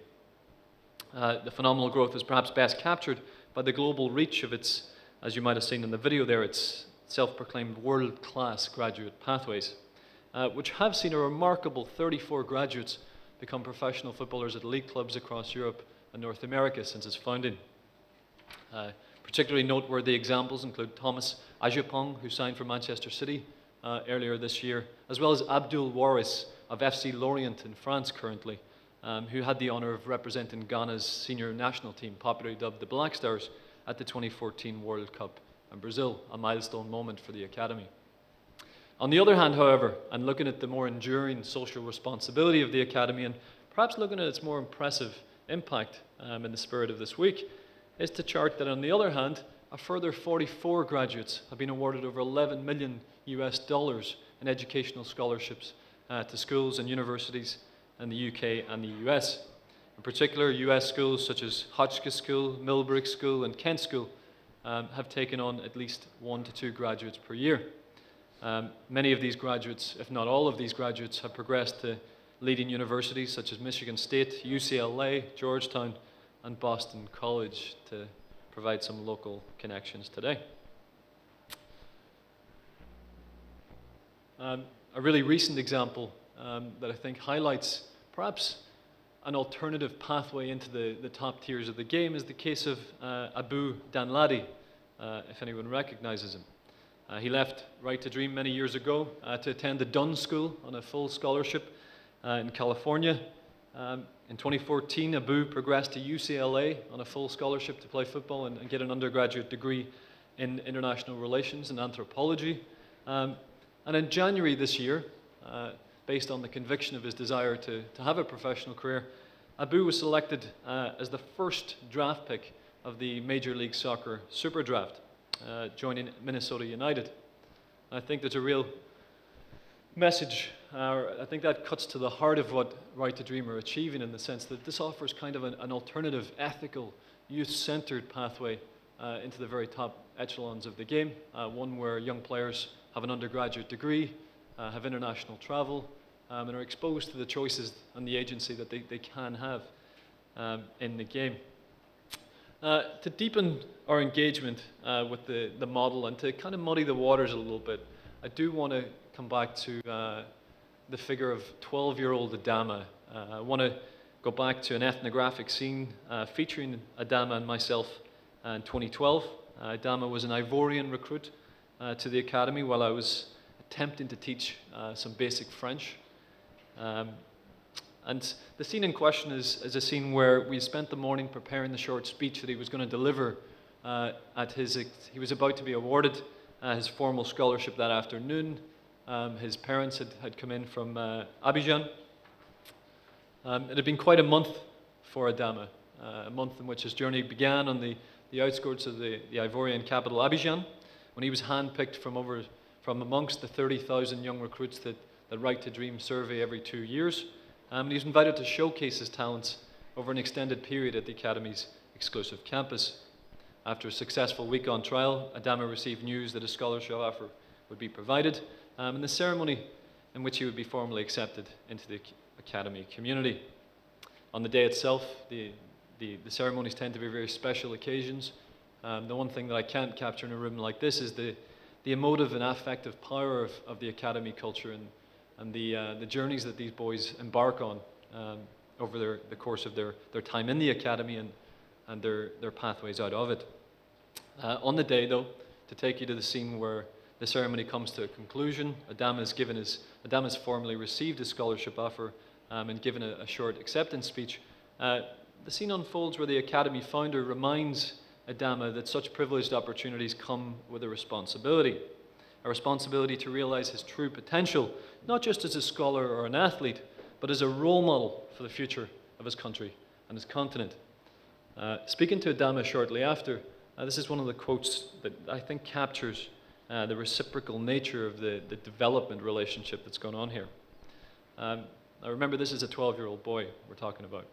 The phenomenal growth is perhaps best captured by the global reach of its, as you might have seen in the video there, its self-proclaimed world-class graduate pathways, which have seen a remarkable 34 graduates become professional footballers at elite clubs across Europe and North America since its founding. Particularly noteworthy examples include Thomas Ajapong, who signed for Manchester City earlier this year, as well as Abdul Waris of FC Lorient in France currently, who had the honour of representing Ghana's senior national team, popularly dubbed the Black Stars, at the 2014 World Cup in Brazil, a milestone moment for the Academy. On the other hand, however, and looking at the more enduring social responsibility of the Academy, and perhaps looking at its more impressive impact in the spirit of this week, is to chart that on the other hand, a further 44 graduates have been awarded over $11 million in educational scholarships to schools and universities in the UK and the US. In particular, US schools such as Hotchkiss School, Millbrook School, and Kent School have taken on at least 1 to 2 graduates per year. Many of these graduates, if not all of these graduates, have progressed to leading universities such as Michigan State, UCLA, Georgetown, and Boston College, to provide some local connections today. A really recent example that I think highlights perhaps an alternative pathway into the top tiers of the game is the case of Abu Danladi, if anyone recognizes him. He left Right to Dream many years ago to attend the Dunn School on a full scholarship in California. In 2014, Abu progressed to UCLA on a full scholarship to play football and get an undergraduate degree in international relations and anthropology. And in January this year, based on the conviction of his desire to have a professional career, Abu was selected as the first draft pick of the Major League Soccer Super Draft, joining Minnesota United. I think there's a real message, I think that cuts to the heart of what Right to Dream are achieving, in the sense that this offers kind of an alternative, ethical, youth-centered pathway into the very top echelons of the game, one where young players have an undergraduate degree, have international travel, and are exposed to the choices and the agency that they can have in the game. To deepen our engagement with the model and to kind of muddy the waters a little bit, I do want to come back to the figure of 12-year-old Adama. I want to go back to an ethnographic scene featuring Adama and myself in 2012. Adama was an Ivorian recruit to the academy while I was attempting to teach some basic French. And the scene in question is a scene where we spent the morning preparing the short speech that he was going to deliver he was about to be awarded his formal scholarship that afternoon. His parents had come in from Abidjan. It had been quite a month for Adama, a month in which his journey began on the outskirts of the Ivorian capital, Abidjan, when he was handpicked from amongst the 30,000 young recruits that Right to Dream survey every 2 years. And he was invited to showcase his talents over an extended period at the Academy's exclusive campus. After a successful week on trial, Adama received news that a scholarship offer would be provided, and the ceremony in which he would be formally accepted into the Academy community. On the day itself, the ceremonies tend to be very special occasions. The one thing that I can't capture in a room like this is the emotive and affective power of the Academy culture and the journeys that these boys embark on over the course of their time in the Academy and their pathways out of it. On the day, though, to take you to the scene where the ceremony comes to a conclusion, Adama's formally received his scholarship offer and given a short acceptance speech. The scene unfolds where the Academy founder reminds Adama that such privileged opportunities come with a responsibility to realize his true potential, not just as a scholar or an athlete, but as a role model for the future of his country and his continent. Speaking to Adama shortly after, this is one of the quotes that I think captures the reciprocal nature of the development relationship that's going on here. Now remember, this is a 12-year-old boy we're talking about.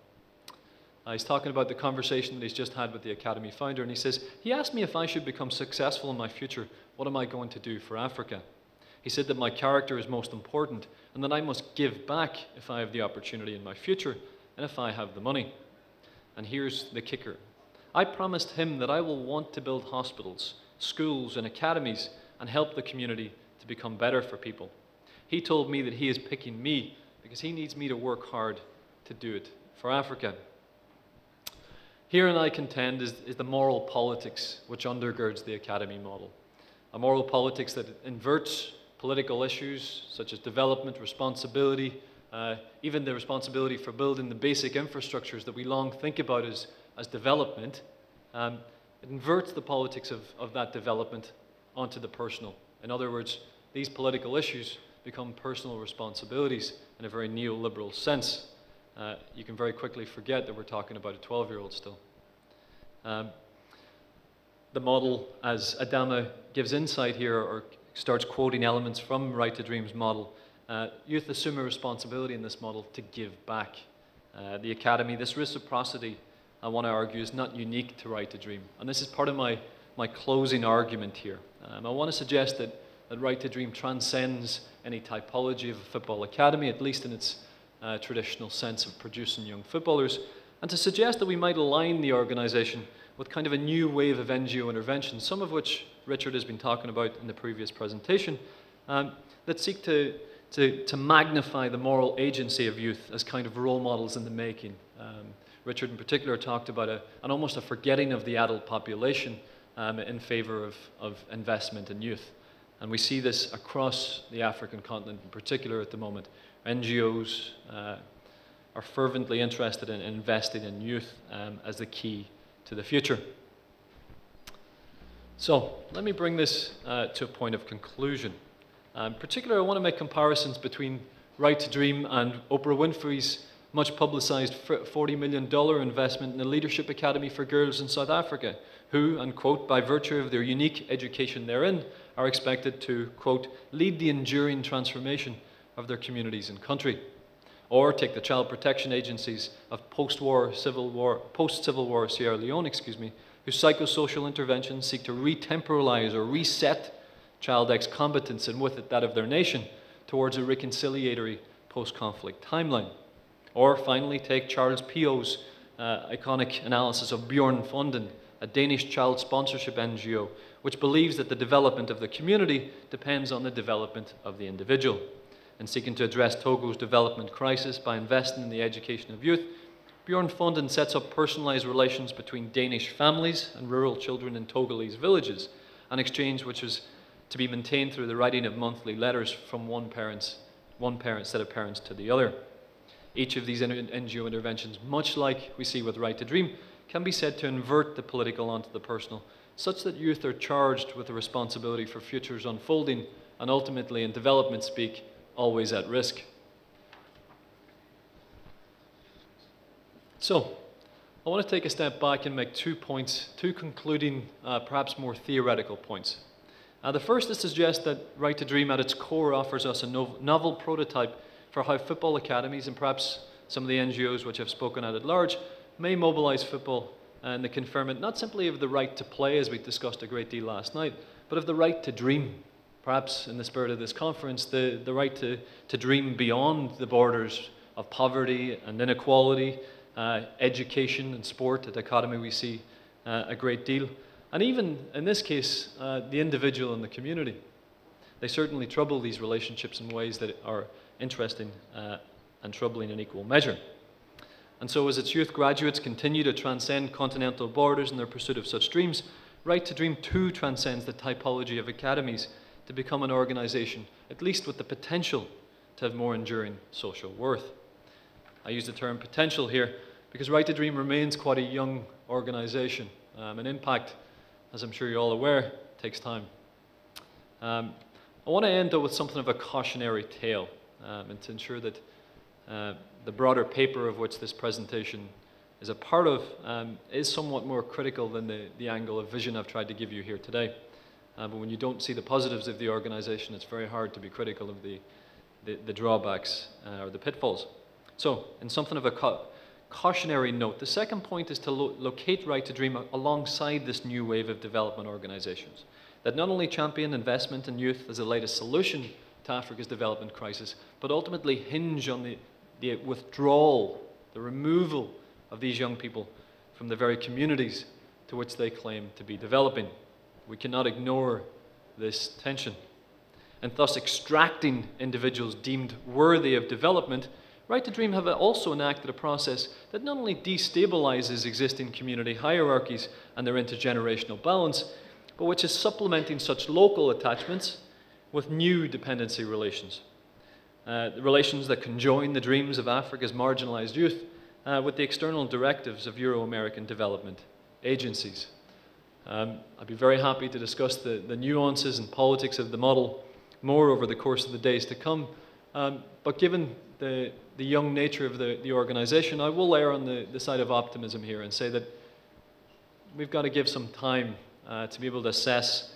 He's talking about the conversation that he's just had with the Academy founder, and he says, he asked me if I should become successful in my future, what am I going to do for Africa? He said that my character is most important, and that I must give back if I have the opportunity in my future, and if I have the money. And here's the kicker. I promised him that I will want to build hospitals, schools, and academies, and help the community to become better for people. He told me that he is picking me because he needs me to work hard to do it for Africa. Herein I contend is the moral politics which undergirds the Academy model. A moral politics that inverts political issues such as development, responsibility, even the responsibility for building the basic infrastructures that we long think about as development. It inverts the politics of that development onto the personal. In other words, these political issues become personal responsibilities in a very neoliberal sense. You can very quickly forget that we're talking about a 12-year-old still. The model, as Adama gives insight here, or starts quoting elements from Right to Dream's model, youth assume a responsibility in this model to give back. The Academy, this reciprocity, I want to argue, is not unique to Right to Dream. And this is part of my closing argument here. I want to suggest that Right to Dream transcends any typology of a football academy, at least in its traditional sense of producing young footballers, and to suggest that we might align the organisation with kind of a new wave of NGO intervention, some of which Richard has been talking about in the previous presentation, that seek to magnify the moral agency of youth as kind of role models in the making. Richard in particular talked about an almost a forgetting of the adult population in favour of investment in youth. And we see this across the African continent in particular at the moment. NGOs are fervently interested in investing in youth as the key to the future. So let me bring this to a point of conclusion. In particular, I want to make comparisons between Right to Dream and Oprah Winfrey's much publicized $40 million investment in the Leadership Academy for Girls in South Africa, who, and quote, by virtue of their unique education therein, are expected to, quote, lead the enduring transformation of their communities and country. Or take the child protection agencies of post-Civil War Sierra Leone, whose psychosocial interventions seek to retemporalize or reset child ex-combatants and with it that of their nation towards a reconciliatory post-conflict timeline. Or finally, take Charles Pio's iconic analysis of Bjørnfonden, a Danish child sponsorship NGO, which believes that the development of the community depends on the development of the individual. And seeking to address Togo's development crisis by investing in the education of youth, Bjørnfonden sets up personalized relations between Danish families and rural children in Togolese villages, an exchange which is to be maintained through the writing of monthly letters from one set of parents to the other. Each of these NGO interventions, much like we see with Right to Dream, can be said to invert the political onto the personal, such that youth are charged with the responsibility for futures unfolding and ultimately, in development speak, always at risk. So, I want to take a step back and make 2 points, two concluding, perhaps more theoretical points. The first is to suggest that Right to Dream at its core offers us a novel prototype for how football academies and perhaps some of the NGOs which have spoken at large may mobilise football and the conferment not simply of the right to play, as we discussed a great deal last night, but of the right to dream. Perhaps in the spirit of this conference, the right to dream beyond the borders of poverty and inequality, education and sport. At the Academy we see a great deal. And even, in this case, the individual and the community. They certainly trouble these relationships in ways that are interesting and troubling in equal measure. And so as its youth graduates continue to transcend continental borders in their pursuit of such dreams, Right to Dream too transcends the typology of academies to become an organisation, at least with the potential to have more enduring social worth. I use the term potential here because Right to Dream remains quite a young organisation. An impact, as I'm sure you're all aware, takes time. I want to end though with something of a cautionary tale and to ensure that the broader paper of which this presentation is a part of is somewhat more critical than the angle of vision I've tried to give you here today. But when you don't see the positives of the organisation, it's very hard to be critical of the drawbacks or the pitfalls. So, in something of a cautionary note, the second point is to locate Right to Dream alongside this new wave of development organisations that not only champion investment in youth as the latest solution to Africa's development crisis, but ultimately hinge on the withdrawal, the removal of these young people from the very communities to which they claim to be developing. We cannot ignore this tension. And thus extracting individuals deemed worthy of development, Right to Dream have also enacted a process that not only destabilizes existing community hierarchies and their intergenerational balance, but which is supplementing such local attachments with new dependency relations. Relations that conjoin the dreams of Africa's marginalized youth with the external directives of Euro-American development agencies. I'd be very happy to discuss the nuances and politics of the model more over the course of the days to come. But given the young nature of the organization, I will err on the side of optimism here and say that we've got to give some time to be able to assess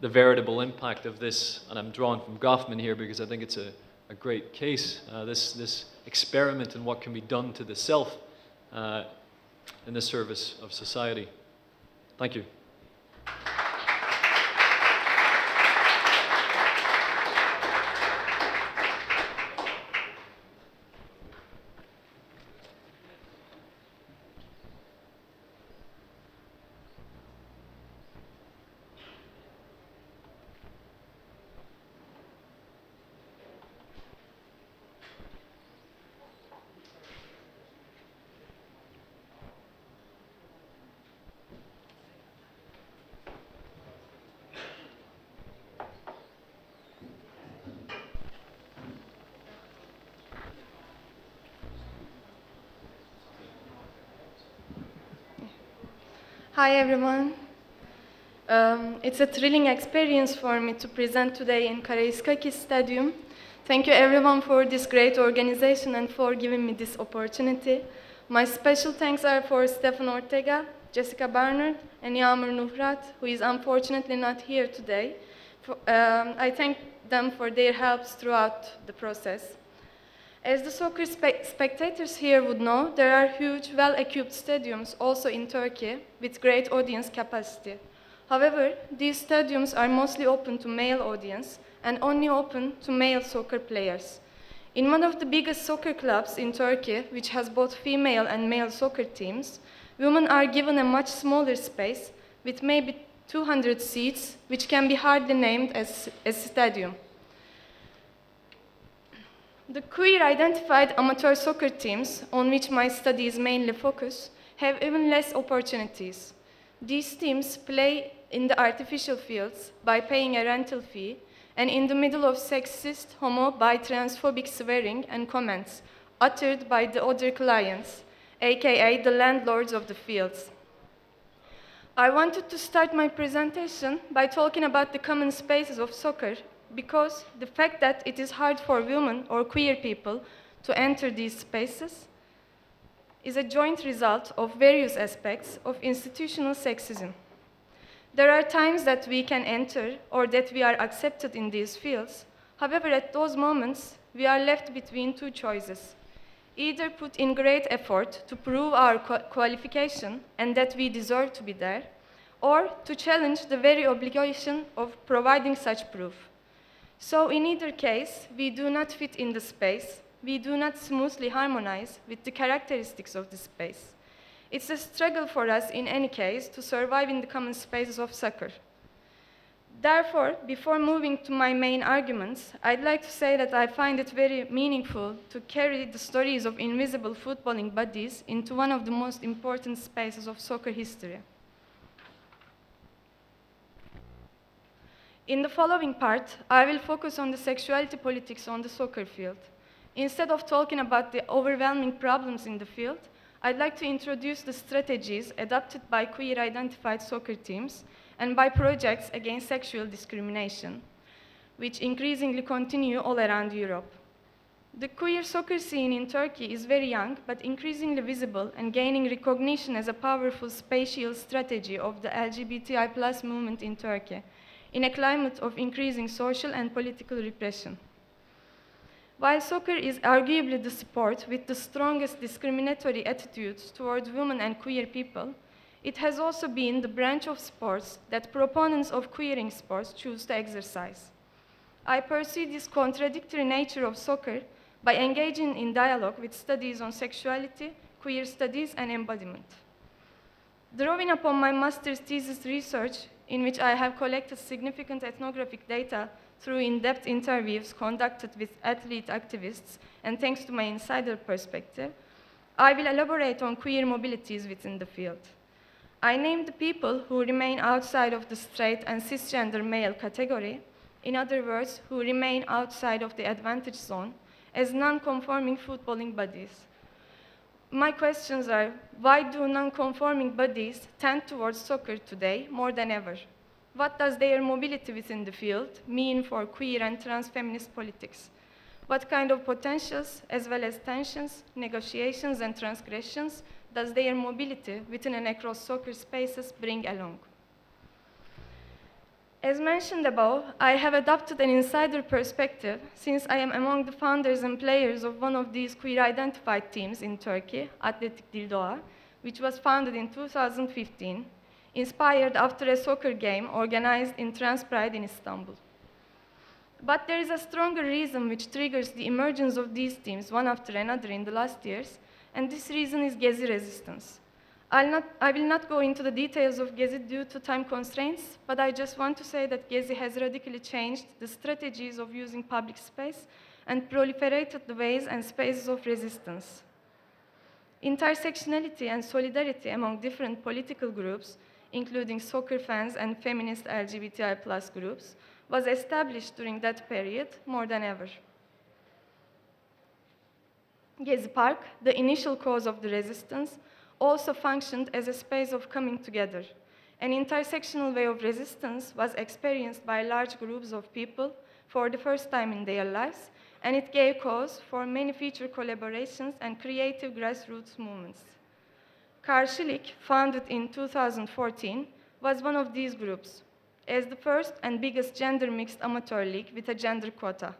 the veritable impact of this. And I'm drawing from Goffman here because I think it's a great case, this experiment in what can be done to the self in the service of society. Thank you. Hi everyone. It's a thrilling experience for me to present today in Karaiskakis Stadium. Thank you everyone for this great organization and for giving me this opportunity. My special thanks are for Stefan Ortega, Jessica Barnard, and Yağmur Nuhrat, who is unfortunately not here today. I thank them for their help throughout the process. As the soccer spectators here would know, there are huge, well-equipped stadiums also in Turkey with great audience capacity. However, these stadiums are mostly open to male audience and only open to male soccer players. In one of the biggest soccer clubs in Turkey, which has both female and male soccer teams, women are given a much smaller space with maybe 200 seats, which can be hardly named as a stadium. The queer-identified amateur soccer teams, on which my studies mainly focus, have even less opportunities. These teams play in the artificial fields by paying a rental fee and in the middle of sexist, homo, bi, transphobic swearing and comments uttered by the other clients, aka the landlords of the fields. I wanted to start my presentation by talking about the common spaces of soccer because the fact that it is hard for women or queer people to enter these spaces is a joint result of various aspects of institutional sexism. There are times that we can enter or that we are accepted in these fields. However, at those moments, we are left between two choices. Either put in great effort to prove our qualification and that we deserve to be there, or to challenge the very obligation of providing such proof. So in either case, we do not fit in the space, we do not smoothly harmonize with the characteristics of the space. It's a struggle for us in any case to survive in the common spaces of soccer. Therefore, before moving to my main arguments, I'd like to say that I find it very meaningful to carry the stories of invisible footballing bodies into one of the most important spaces of soccer history. In the following part, I will focus on the sexuality politics on the soccer field. Instead of talking about the overwhelming problems in the field, I'd like to introduce the strategies adopted by queer-identified soccer teams and by projects against sexual discrimination, which increasingly continue all around Europe. The queer soccer scene in Turkey is very young, but increasingly visible and gaining recognition as a powerful spatial strategy of the LGBTI+ movement in Turkey, in a climate of increasing social and political repression. While soccer is arguably the sport with the strongest discriminatory attitudes towards women and queer people, it has also been the branch of sports that proponents of queering sports choose to exercise. I pursue this contradictory nature of soccer by engaging in dialogue with studies on sexuality, queer studies, and embodiment. Drawing upon my master's thesis research, in which I have collected significant ethnographic data through in-depth interviews conducted with athlete activists, and thanks to my insider perspective, I will elaborate on queer mobilities within the field. I named the people who remain outside of the straight and cisgender male category, in other words, who remain outside of the advantage zone, as non-conforming footballing bodies. My questions are, why do non-conforming bodies tend towards soccer today more than ever? What does their mobility within the field mean for queer and trans-feminist politics? What kind of potentials, as well as tensions, negotiations, and transgressions does their mobility within and across soccer spaces bring along? As mentioned above, I have adopted an insider perspective since I am among the founders and players of one of these queer-identified teams in Turkey, Athletic Dildoğa, which was founded in 2015, inspired after a soccer game organized in Transpride in Istanbul. But there is a stronger reason which triggers the emergence of these teams one after another in the last years, and this reason is Gezi resistance. I will not go into the details of Gezi due to time constraints, but I just want to say that Gezi has radically changed the strategies of using public space and proliferated the ways and spaces of resistance. Intersectionality and solidarity among different political groups, including soccer fans and feminist LGBTI+ groups, was established during that period more than ever. Gezi Park, the initial cause of the resistance, also functioned as a space of coming together. An intersectional way of resistance was experienced by large groups of people for the first time in their lives, and it gave cause for many future collaborations and creative grassroots movements. Karşılık, founded in 2014, was one of these groups, as the first and biggest gender-mixed amateur league with a gender quota.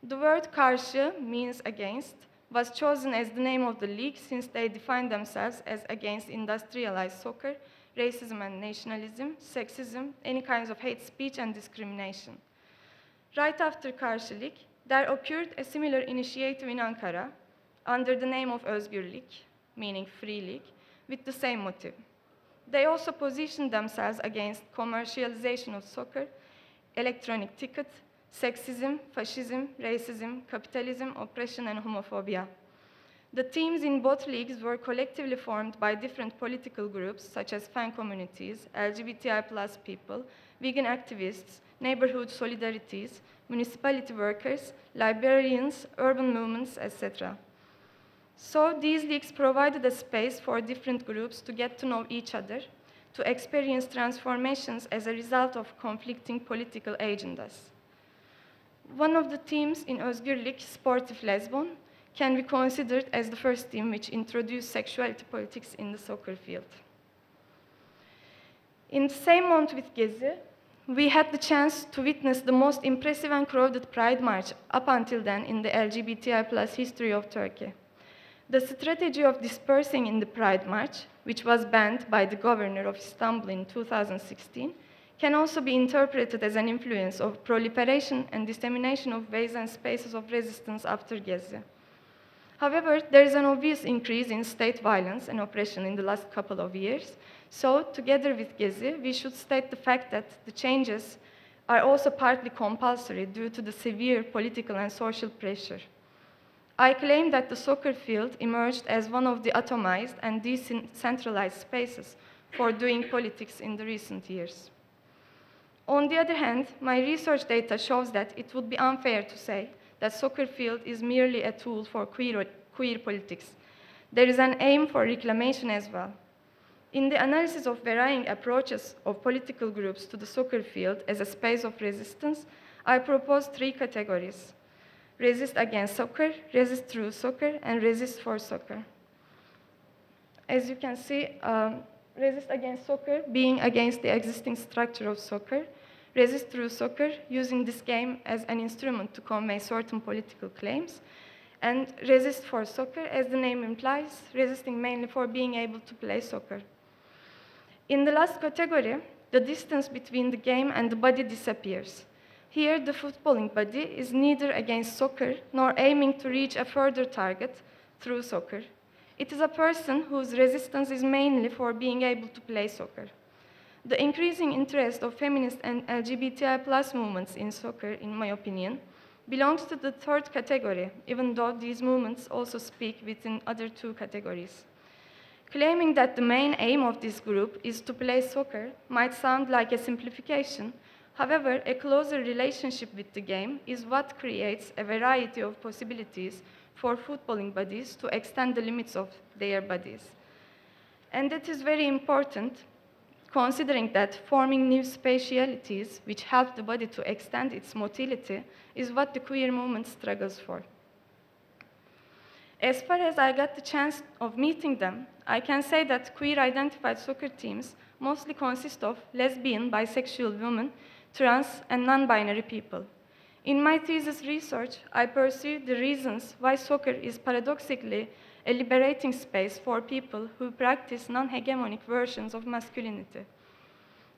The word karşı means against, was chosen as the name of the league since they defined themselves as against industrialized soccer, racism and nationalism, sexism, any kinds of hate speech and discrimination. Right after Karşılık, there occurred a similar initiative in Ankara under the name of Özgürlük, meaning free league, with the same motive. They also positioned themselves against commercialization of soccer, electronic ticket, sexism, fascism, racism, capitalism, oppression, and homophobia. The teams in both leagues were collectively formed by different political groups, such as fan communities, LGBTI+ people, vegan activists, neighborhood solidarities, municipality workers, librarians, urban movements, etc. So these leagues provided a space for different groups to get to know each other, to experience transformations as a result of conflicting political agendas. One of the teams in Özgürlük, Sportif Lesbon, can be considered as the first team which introduced sexuality politics in the soccer field. In the same month with Gezi, we had the chance to witness the most impressive and crowded Pride March up until then in the LGBTI+ history of Turkey. The strategy of dispersing in the Pride March, which was banned by the governor of Istanbul in 2016, can also be interpreted as an influence of proliferation and dissemination of ways and spaces of resistance after Gezi. However, there is an obvious increase in state violence and oppression in the last couple of years, so together with Gezi, we should state the fact that the changes are also partly compulsory due to the severe political and social pressure. I claim that the soccer field emerged as one of the atomized and decentralized spaces for doing politics in the recent years. On the other hand, my research data shows that it would be unfair to say that soccer field is merely a tool for queer politics. There is an aim for reclamation as well. In the analysis of varying approaches of political groups to the soccer field as a space of resistance, I propose 3 categories: resist against soccer, resist through soccer, and resist for soccer. As you can see, resist against soccer being against the existing structure of soccer, resist through soccer using this game as an instrument to convey certain political claims, and resist for soccer, as the name implies, resisting mainly for being able to play soccer. In the last category, the distance between the game and the body disappears. Here, the footballing body is neither against soccer nor aiming to reach a further target through soccer. It is a person whose resistance is mainly for being able to play soccer. The increasing interest of feminist and LGBTI+ movements in soccer, in my opinion, belongs to the 3rd category, even though these movements also speak within other 2 categories. Claiming that the main aim of this group is to play soccer might sound like a simplification. However, a closer relationship with the game is what creates a variety of possibilities for footballing bodies to extend the limits of their bodies. And that is very important, considering that forming new spatialities which help the body to extend its motility is what the queer movement struggles for. As far as I got the chance of meeting them, I can say that queer-identified soccer teams mostly consist of lesbian, bisexual women trans, and non-binary people. In my thesis research, I pursued the reasons why soccer is paradoxically a liberating space for people who practice non-hegemonic versions of masculinity.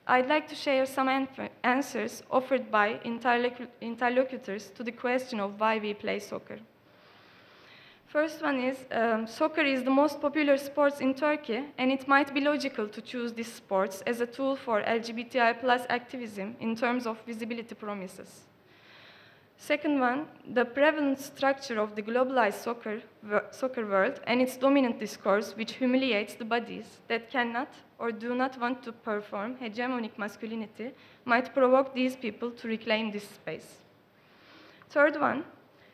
I'd like to share some answers offered by interlocutors to the question of why we play soccer. First one is, soccer is the most popular sport in Turkey, and it might be logical to choose this sport as a tool for LGBTI+ activism in terms of visibility promises. Second one, the prevalent structure of the globalized soccer world and its dominant discourse, which humiliates the bodies that cannot or do not want to perform hegemonic masculinity, might provoke these people to reclaim this space. Third one,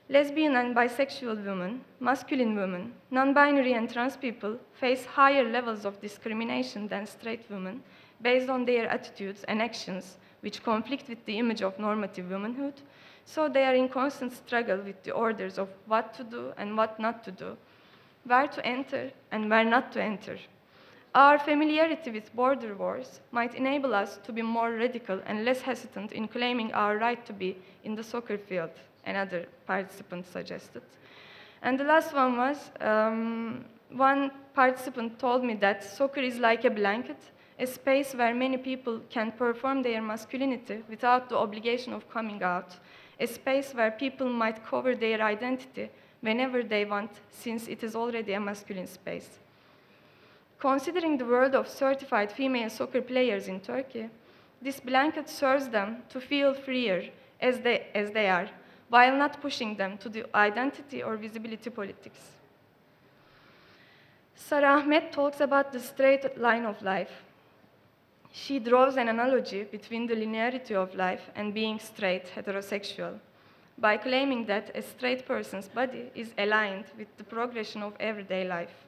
lesbian and bisexual women, masculine women, non-binary and trans people face higher levels of discrimination than straight women based on their attitudes and actions, which conflict with the image of normative womanhood. So they are in constant struggle with the orders of what to do and what not to do, where to enter and where not to enter. Our familiarity with border wars might enable us to be more radical and less hesitant in claiming our right to be in the soccer field, another participant suggested. And the last one was, one participant told me that soccer is like a blanket, a space where many people can perform their masculinity without the obligation of coming out, a space where people might cover their identity whenever they want, since it is already a masculine space. Considering the world of certified female soccer players in Turkey, this blanket serves them to feel freer as they are, while not pushing them to the identity or visibility politics. Sara Ahmed talks about the straight line of life. She draws an analogy between the linearity of life and being straight, heterosexual, by claiming that a straight person's body is aligned with the progression of everyday life.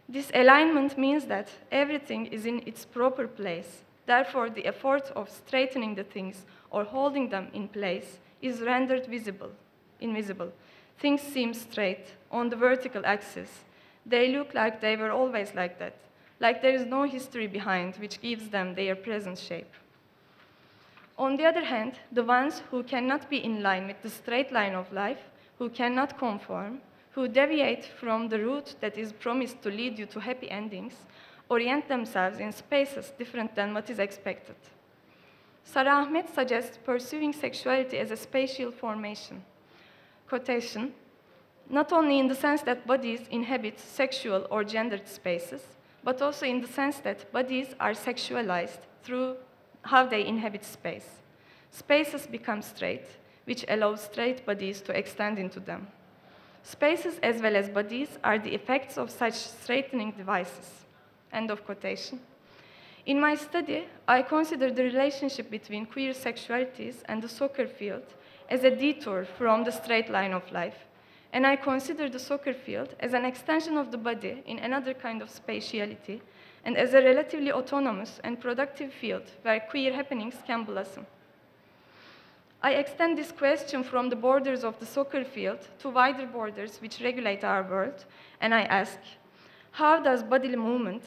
This alignment means that everything is in its proper place. Therefore, the effort of straightening the things or holding them in place is rendered invisible. Things seem straight on the vertical axis. They look like they were always like that, like there is no history behind which gives them their present shape. On the other hand, the ones who cannot be in line with the straight line of life, who cannot conform, who deviate from the route that is promised to lead you to happy endings, orient themselves in spaces different than what is expected. Sara Ahmed suggests pursuing sexuality as a spatial formation. Quotation, not only in the sense that bodies inhabit sexual or gendered spaces, but also in the sense that bodies are sexualized through how they inhabit space. Spaces become straight, which allows straight bodies to extend into them. Spaces as well as bodies are the effects of such straightening devices. End of quotation. In my study, I consider the relationship between queer sexualities and the soccer field as a detour from the straight line of life, and I consider the soccer field as an extension of the body in another kind of spatiality, and as a relatively autonomous and productive field where queer happenings can blossom. I extend this question from the borders of the soccer field to wider borders which regulate our world, and I ask, how does bodily movement,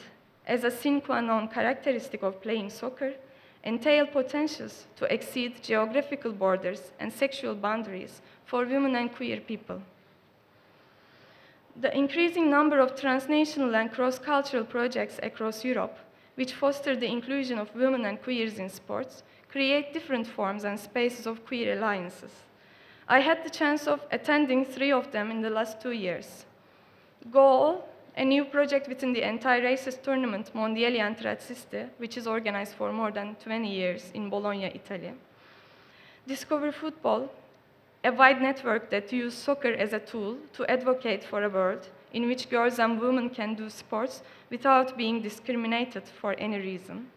as a sine qua non characteristic of playing soccer, entail potentials to exceed geographical borders and sexual boundaries for women and queer people? The increasing number of transnational and cross-cultural projects across Europe, which foster the inclusion of women and queers in sports, create different forms and spaces of queer alliances. I had the chance of attending 3 of them in the last 2 years. Goal, a new project within the anti-racist tournament Mondiali Antirazziste, which is organized for more than 20 years in Bologna, Italy. Discover Football, a wide network that uses soccer as a tool to advocate for a world in which girls and women can do sports without being discriminated for any reason.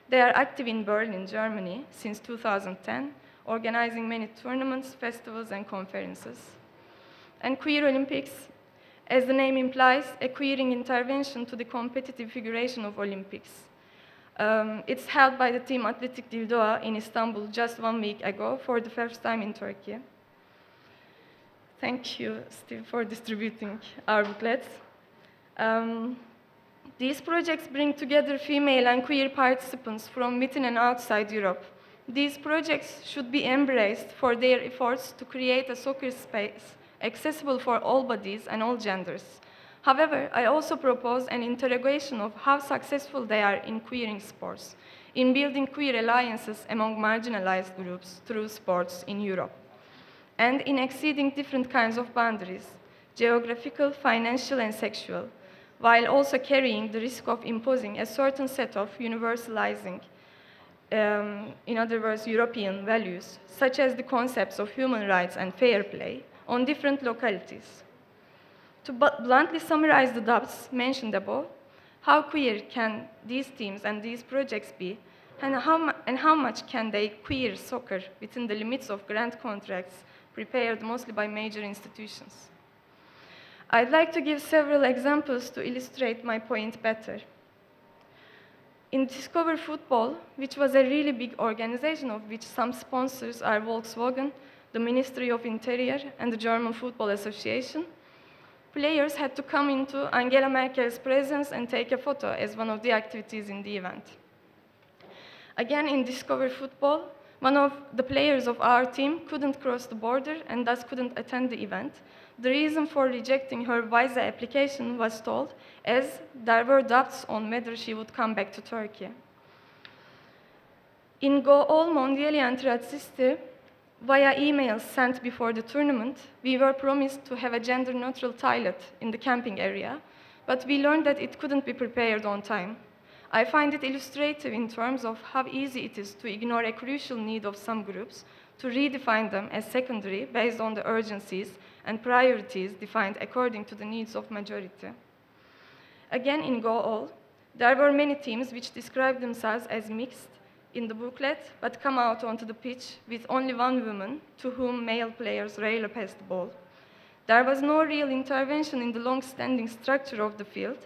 They are active in Berlin, Germany, since 2010, organizing many tournaments, festivals, and conferences. And Queer Olympics, as the name implies, a queering intervention to the competitive figuration of Olympics. It's held by the team Athletic Dildoğa in Istanbul just 1 week ago for the first time in Turkey. Thank you, Steve, for distributing our booklets. These projects bring together female and queer participants from within and outside Europe These projects should be embraced for their efforts to create a soccer space accessible for all bodies and all genders. However, I also propose an interrogation of how successful they are in queering sports, in building queer alliances among marginalized groups through sports in Europe, and in exceeding different kinds of boundaries, geographical, financial, and sexual, while also carrying the risk of imposing a certain set of universalizing, in other words, European values, such as the concepts of human rights and fair play, on different localities. To bluntly summarize the doubts mentioned above, how queer can these teams and these projects be, and how much can they queer soccer within the limits of grant contracts prepared mostly by major institutions? I'd like to give several examples to illustrate my point better. In Discover Football, which was a really big organization of which some sponsors are Volkswagen, the Ministry of Interior, and the German Football Association, players had to come into Angela Merkel's presence and take a photo as one of the activities in the event. Again, in Discover Football, one of the players of our team couldn't cross the border and thus couldn't attend the event. The reason for rejecting her visa application was told as there were doubts on whether she would come back to Turkey. In Goal Mondiali Antirazisti, via emails sent before the tournament, we were promised to have a gender-neutral toilet in the camping area, but we learned that it couldn't be prepared on time. I find it illustrative in terms of how easy it is to ignore a crucial need of some groups, to redefine them as secondary based on the urgencies and priorities defined according to the needs of majority. Again, in Go All, there were many teams which described themselves as mixed in the booklet, but come out onto the pitch with only one woman to whom male players rarely passed the ball. There was no real intervention in the long-standing structure of the field,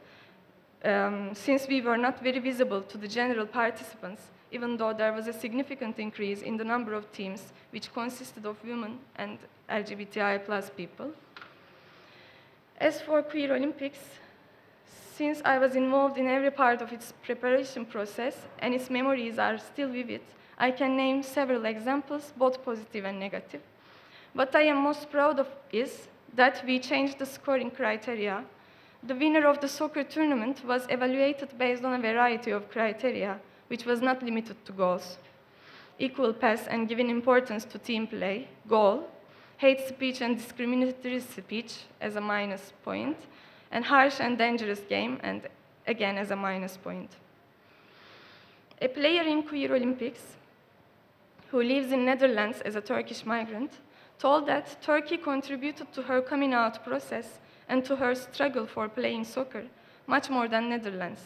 since we were not very visible to the general participants, even though there was a significant increase in the number of teams which consisted of women and LGBTI+ people. As for Queer Olympics, since I was involved in every part of its preparation process and its memories are still vivid, I can name several examples, both positive and negative. What I am most proud of is that we changed the scoring criteria. The winner of the soccer tournament was evaluated based on a variety of criteria, which was not limited to goals. Equal pass and giving importance to team play, goal, hate speech and discriminatory speech as a minus point, and harsh and dangerous game, and again as a minus point. A player in Queer Olympics, who lives in Netherlands as a Turkish migrant, told that Turkey contributed to her coming out process and to her struggle for playing soccer much more than Netherlands.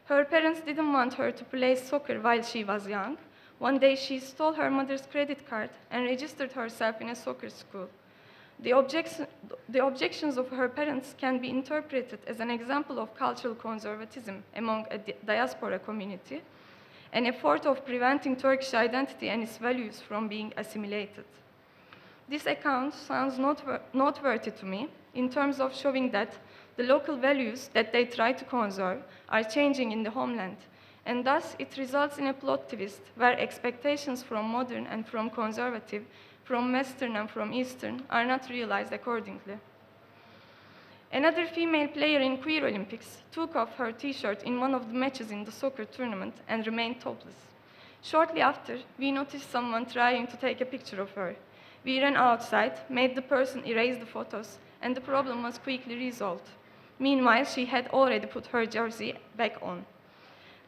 Her parents didn't want her to play soccer while she was young. One day she stole her mother's credit card and registered herself in a soccer school. The objections of her parents can be interpreted as an example of cultural conservatism among a diaspora community, an effort of preventing Turkish identity and its values from being assimilated. This account sounds noteworthy to me in terms of showing that the local values that they try to conserve are changing in the homeland, and thus it results in a plot twist where expectations from modern and from conservative, from Western and from Eastern, are not realized accordingly. Another female player in Queer Olympics took off her t-shirt in one of the matches in the soccer tournament and remained topless. Shortly after, we noticed someone trying to take a picture of her. We ran outside, made the person erase the photos, and the problem was quickly resolved. Meanwhile, she had already put her jersey back on.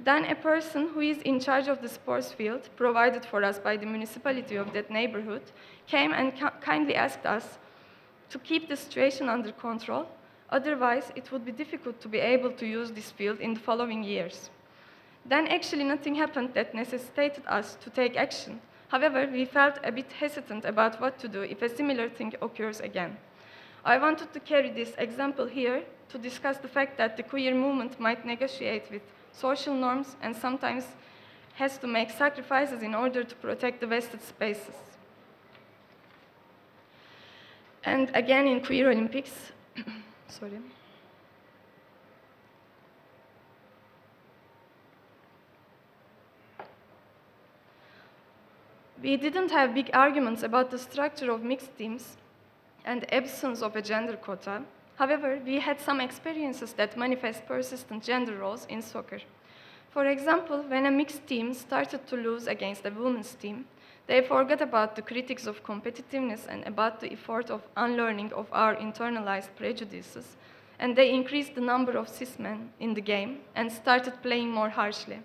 Then a person who is in charge of the sports field, provided for us by the municipality of that neighborhood, came and kindly asked us to keep the situation under control. Otherwise, it would be difficult to be able to use this field in the following years. Then actually nothing happened that necessitated us to take action. However, we felt a bit hesitant about what to do if a similar thing occurs again. I wanted to carry this example here to discuss the fact that the queer movement might negotiate with social norms and sometimes has to make sacrifices in order to protect the vested spaces. And again in Queer Olympics, sorry. We didn't have big arguments about the structure of mixed teams and the absence of a gender quota. However, we had some experiences that manifest persistent gender roles in soccer. For example, when a mixed team started to lose against a women's team, they forgot about the critics of competitiveness and about the effort of unlearning of our internalized prejudices, and they increased the number of cis men in the game and started playing more harshly,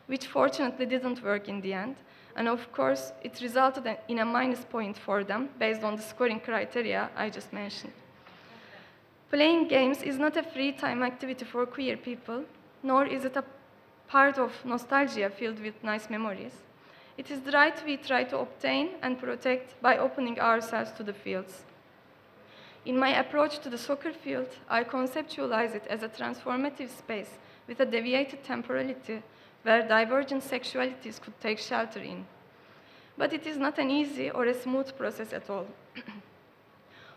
which fortunately didn't work in the end. And of course, it resulted in a minus point for them based on the scoring criteria I just mentioned. Playing games is not a free time activity for queer people, nor is it a part of nostalgia filled with nice memories. It is the right we try to obtain and protect by opening ourselves to the fields. In my approach to the soccer field, I conceptualize it as a transformative space with a deviated temporality where divergent sexualities could take shelter in. But it is not an easy or a smooth process at all.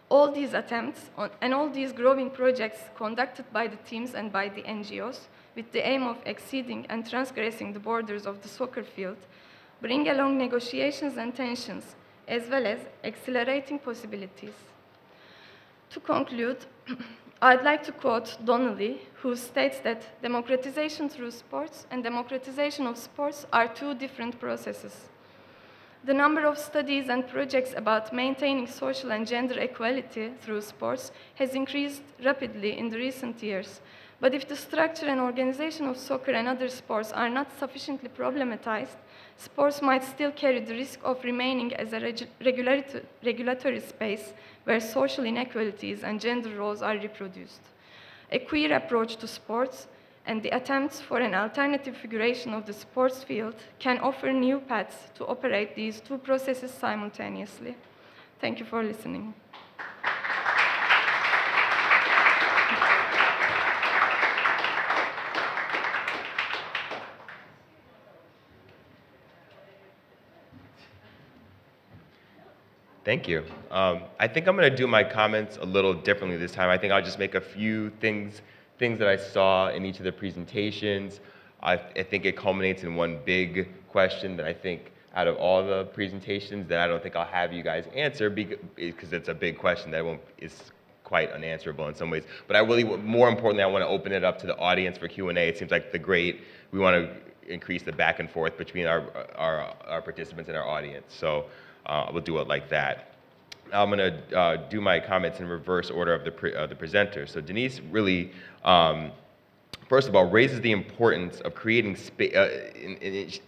All these attempts and all these growing projects conducted by the teams and by the NGOs with the aim of exceeding and transgressing the borders of the soccer field bring along negotiations and tensions, as well as accelerating possibilities. To conclude, I'd like to quote Donnelly, who states that democratization through sports and democratization of sports are two different processes. The number of studies and projects about maintaining social and gender equality through sports has increased rapidly in the recent years. But if the structure and organization of soccer and other sports are not sufficiently problematized, sports might still carry the risk of remaining as a regulatory space where social inequalities and gender roles are reproduced. A queer approach to sports and the attempts for an alternative figuration of the sports field can offer new paths to operate these two processes simultaneously. Thank you for listening. Thank you. I think I'm going to do my comments a little differently this time. I think I'll just make a few things that I saw in each of the presentations. I think it culminates in one big question that I think out of all the presentations that I don't think I'll have you guys answer because it's a big question that is quite unanswerable in some ways. But I really, more importantly, I want to open it up to the audience for Q&A. It seems like we want to increase the back and forth between our participants and our audience. So we'll do it like that. I'm going to do my comments in reverse order of the presenters. So Deniz really, first of all, raises the importance of creating space.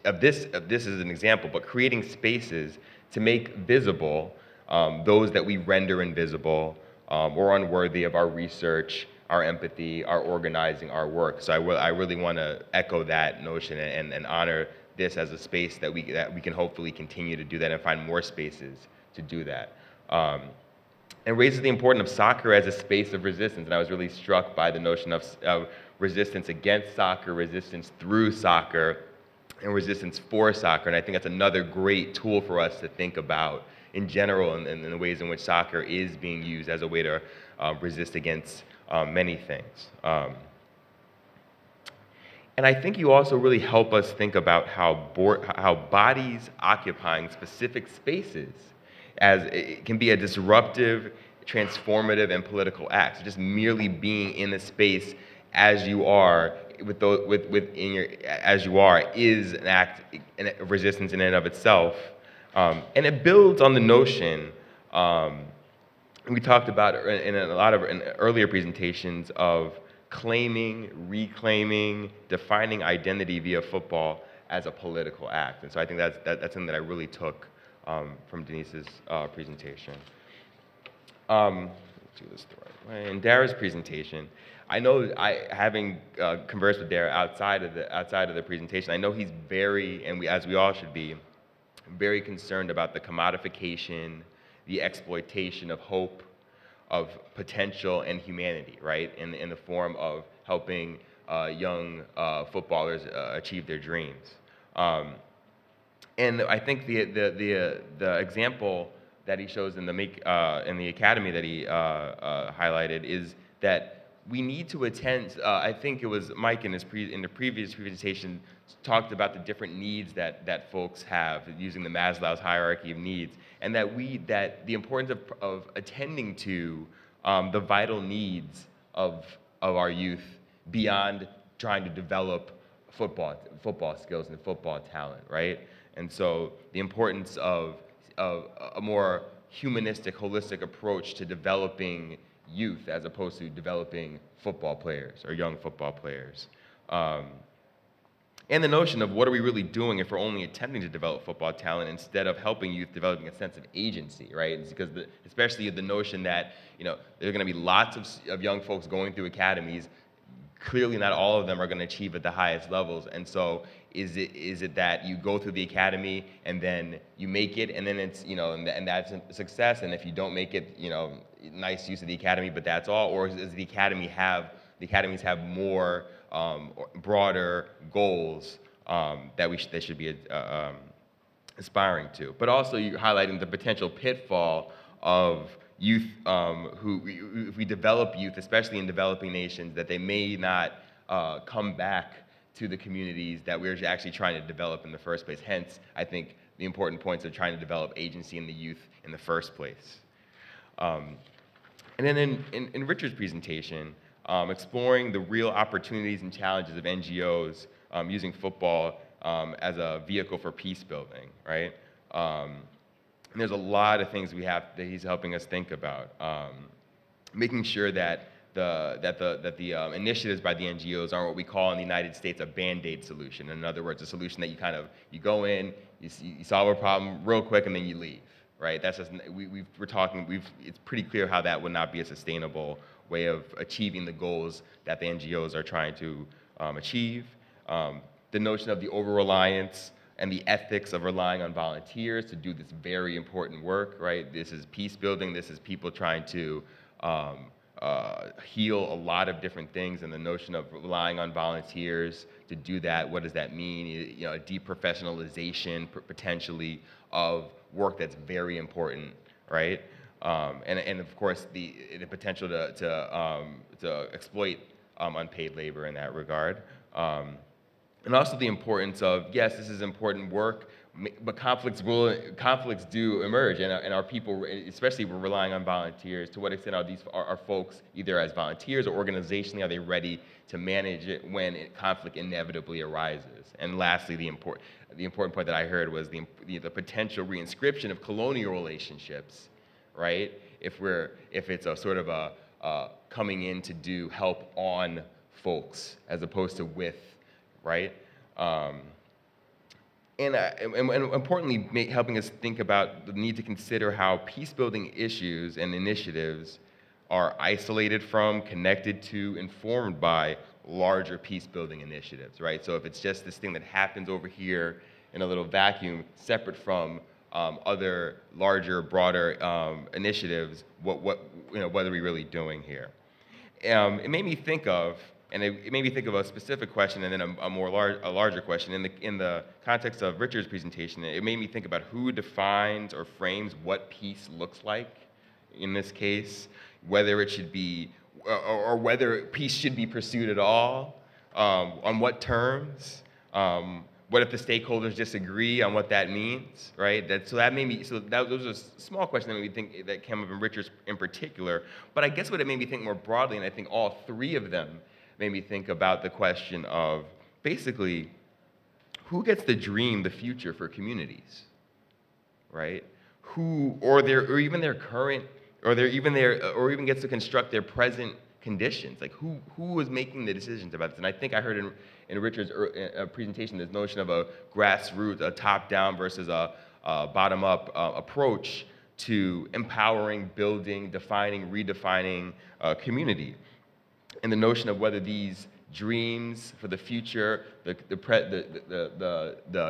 This is an example, but creating spaces to make visible those that we render invisible or unworthy of our research, our empathy, our organizing, our work. So I really want to echo that notion and honor this as a space that we can hopefully continue to do that and find more spaces to do that. And raises the importance of soccer as a space of resistance. And I was really struck by the notion of resistance against soccer, resistance through soccer, and resistance for soccer. And I think that's another great tool for us to think about in general and the ways in which soccer is being used as a way to resist against many things. And I think you also really help us think about how bodies occupying specific spaces as it can be a disruptive, transformative, and political act. So just merely being in a space as you are, as you are, is an act of resistance in and of itself. And it builds on the notion, we talked about in a lot of earlier presentations, of claiming, reclaiming, defining identity via football as a political act. And so I think that's something that I really took from Deniz's presentation. Let's do this the right way. In Dara's presentation, I know, having conversed with Dara outside of the presentation, I know he's very, and as we all should be, very concerned about the commodification, the exploitation of hope, of potential and humanity, right? In the form of helping young footballers achieve their dreams. And I think the example that he shows in the academy that he highlighted is that we need to attend, I think it was Mike in the previous presentation talked about the different needs that folks have using the Maslow's hierarchy of needs, and that the importance of attending to the vital needs of our youth beyond trying to develop football skills and football talent, right? And so the importance of a more humanistic, holistic approach to developing youth as opposed to developing football players or young football players. And the notion of what are we really doing if we're only attempting to develop football talent instead of helping youth developing a sense of agency, right? It's because especially the notion that, you know, there are going to be lots of young folks going through academies. Clearly not all of them are going to achieve at the highest levels. And so is it that you go through the academy and then you make it and then it's, you know, and that's a success, and if you don't make it, you know, nice use of the academy, but that's all? Or does the academies have more broader goals that they should be aspiring to? But also you're highlighting the potential pitfall of youth if we develop youth, especially in developing nations, that they may not come back to the communities that we're actually trying to develop in the first place. Hence, I think the important points of trying to develop agency in the youth in the first place. And then in Richard's presentation, exploring the real opportunities and challenges of NGOs using football as a vehicle for peace building, right? And there's a lot of things that he's helping us think about. Making sure that the initiatives by the NGOs aren't what we call in the United States a Band-Aid solution. In other words, a solution that you go in, you solve a problem real quick, and then you leave, right? That's just, it's pretty clear how that would not be a sustainable way of achieving the goals that the NGOs are trying to achieve. The notion of the over-reliance and the ethics of relying on volunteers to do this very important work, right? This is peace building, this is people trying to heal a lot of different things, and the notion of relying on volunteers to do that, what does that mean? You know, a deprofessionalization potentially of work that's very important, right? And of course the potential to exploit unpaid labor in that regard. And also the importance of, yes, this is important work, but conflicts do emerge, and our people, especially if we're relying on volunteers, to what extent are folks, either as volunteers or organizationally, are they ready to manage it when conflict inevitably arises? And lastly, the important point that I heard was the potential reinscription of colonial relationships, right? If it's a sort of a coming in to do help on folks as opposed to with, right? And importantly, helping us think about the need to consider how peace-building issues and initiatives are isolated from, connected to, informed by larger peace-building initiatives, right? So if it's just this thing that happens over here in a little vacuum, separate from other larger, broader initiatives, what are we really doing here? It made me think of, a specific question and then a larger question. In the context of Richard's presentation, it made me think about who defines or frames what peace looks like in this case, whether it should be, or whether peace should be pursued at all, on what terms, what if the stakeholders disagree on what that means, right? Those are small questions that made me think, that came up in Richard's in particular, but I guess what it made me think more broadly, and I think all three of them made me think about the question of basically who gets to dream the future for communities, right? Or even gets to construct their present conditions. Like who is making the decisions about this? And I think I heard in Richard's presentation this notion of a grassroots, a top-down versus a bottom-up approach to empowering, building, defining, redefining community. And the notion of whether these dreams for the future, the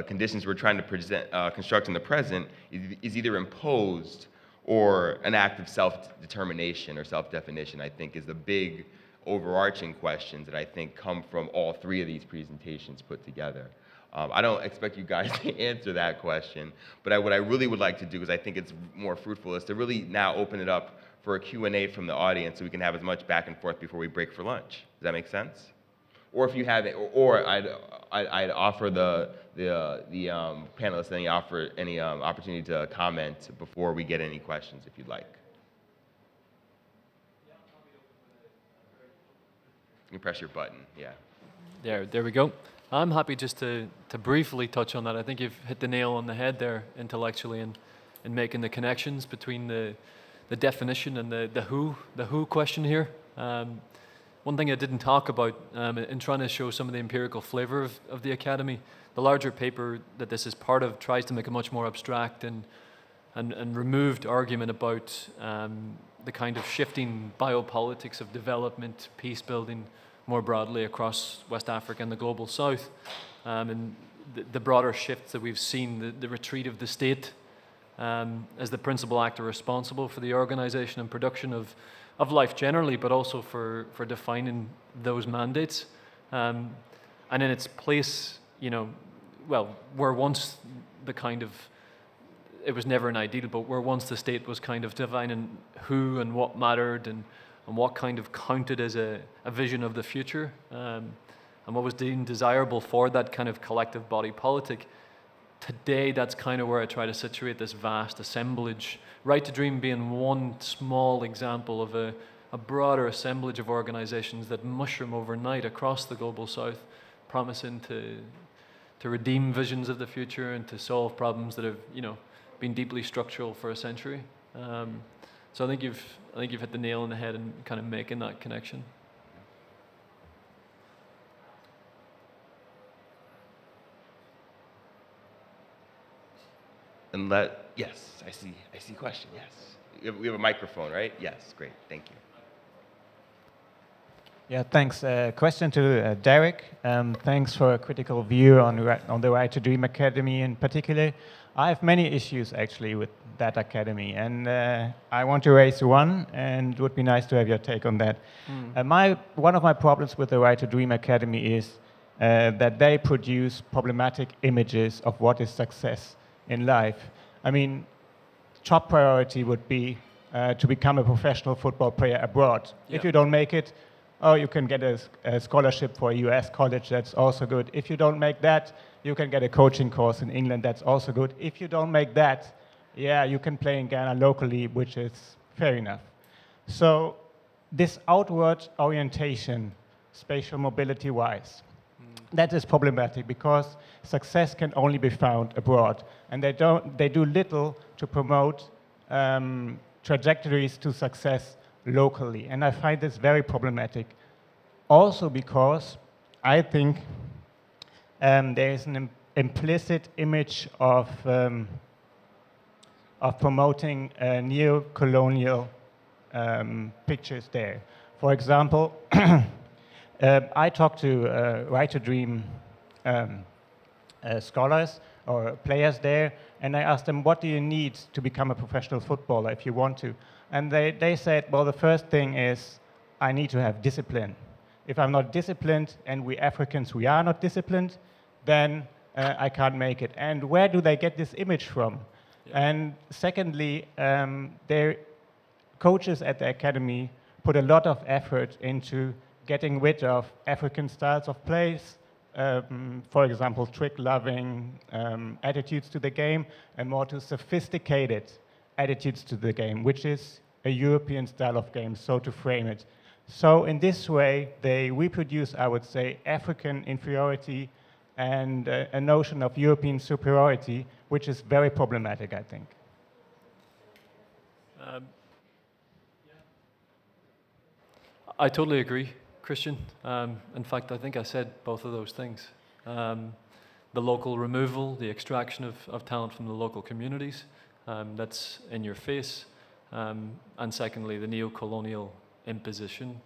conditions we're trying to construct in the present is either imposed or an act of self-determination or self-definition, I think, is the big overarching questions that I think come from all three of these presentations put together. I don't expect you guys to answer that question, but what I really would like to do, because I think it's more fruitful, is to really now open it up for a Q&A from the audience so we can have as much back and forth before we break for lunch. Does that make sense? Or if you have it, or I'd offer the panelists any opportunity to comment before we get any questions if you'd like. You can press your button, yeah. There we go. I'm happy just to briefly touch on that. I think you've hit the nail on the head there intellectually in making the connections between the definition and the who question here. One thing I didn't talk about in trying to show some of the empirical flavor of the Academy, the larger paper that this is part of tries to make a much more abstract and removed argument about the kind of shifting biopolitics of development, peace building more broadly across West Africa and the global South, and the broader shifts that we've seen, the retreat of the state as the principal actor responsible for the organization and production of life generally, but also for defining those mandates. And in its place, where once the kind of, it was never an ideal, but where once the state was kind of defining who and what mattered and what kind of counted as a vision of the future, and what was deemed desirable for that kind of collective body politic. Today, that's kind of where I try to situate this vast assemblage, Right to Dream being one small example of a broader assemblage of organizations that mushroom overnight across the global South, promising to redeem visions of the future and to solve problems that have, been deeply structural for a century. So I think you've hit the nail on the head in kind of making that connection. And yes, I see a question, yes. We have a microphone, right? Yes, great, thank you. Yeah, thanks. Question to Derek. Thanks for a critical view on the Right to Dream Academy in particular. I have many issues actually with that academy, and I want to raise one, and it would be nice to have your take on that. One of my problems with the Right to Dream Academy is that they produce problematic images of what is success in life. I mean, top priority would be to become a professional football player abroad. Yeah. If you don't make it, you can get a scholarship for a US college, that's also good. If you don't make that, you can get a coaching course in England, that's also good. If you don't make that, yeah, you can play in Ghana locally, which is fair enough. So this outward orientation, spatial mobility-wise, that is problematic because success can only be found abroad, and they do little to promote trajectories to success locally, and I find this very problematic. Also because I think there is an implicit image of promoting neo-colonial pictures there. For example, I talked to Right to Dream scholars or players there, and I asked them, what do you need to become a professional footballer if you want to? And they said, well, the first thing is I need to have discipline. If I'm not disciplined, and we Africans, we are not disciplined, then I can't make it. And where do they get this image from? Yeah. And secondly, their coaches at the academy put a lot of effort into getting rid of African styles of plays, for example, trick-loving attitudes to the game, and more to sophisticated attitudes to the game, which is a European style of game, so to frame it. So in this way, they reproduce, I would say, African inferiority and a notion of European superiority, which is very problematic, I think. I totally agree, Christian. In fact, I think I said both of those things. The local removal, the extraction of talent from the local communities, that's in your face. And secondly, the neo-colonial imposition.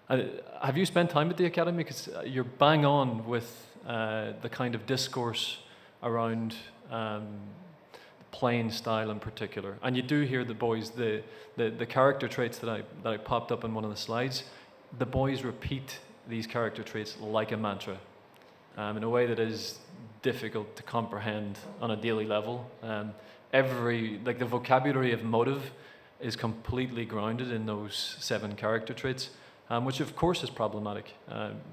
Have you spent time at the academy? Because you're bang on with the kind of discourse around playing style in particular. And you do hear the boys, the character traits that I popped up in one of the slides, the boys repeat these character traits like a mantra in a way that is difficult to comprehend on a daily level. The vocabulary of motive is completely grounded in those 7 character traits, which of course is problematic.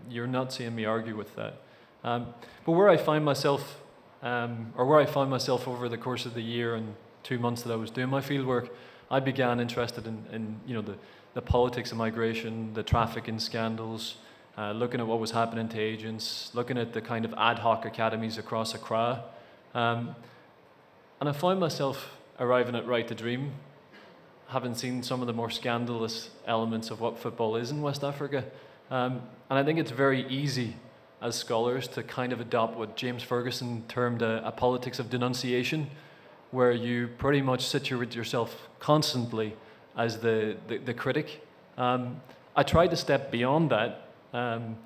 You're not seeing me argue with that. But where I find myself, where I found myself over the course of the year and 2 months that I was doing my fieldwork, I began interested in the politics of migration, the trafficking scandals, looking at what was happening to agents, looking at the kind of ad hoc academies across Accra. And I found myself arriving at Right to Dream, having seen some of the more scandalous elements of what football is in West Africa. And I think it's very easy as scholars to kind of adopt what James Ferguson termed a politics of denunciation, where you pretty much situate yourself constantly as the critic. I tried to step beyond that and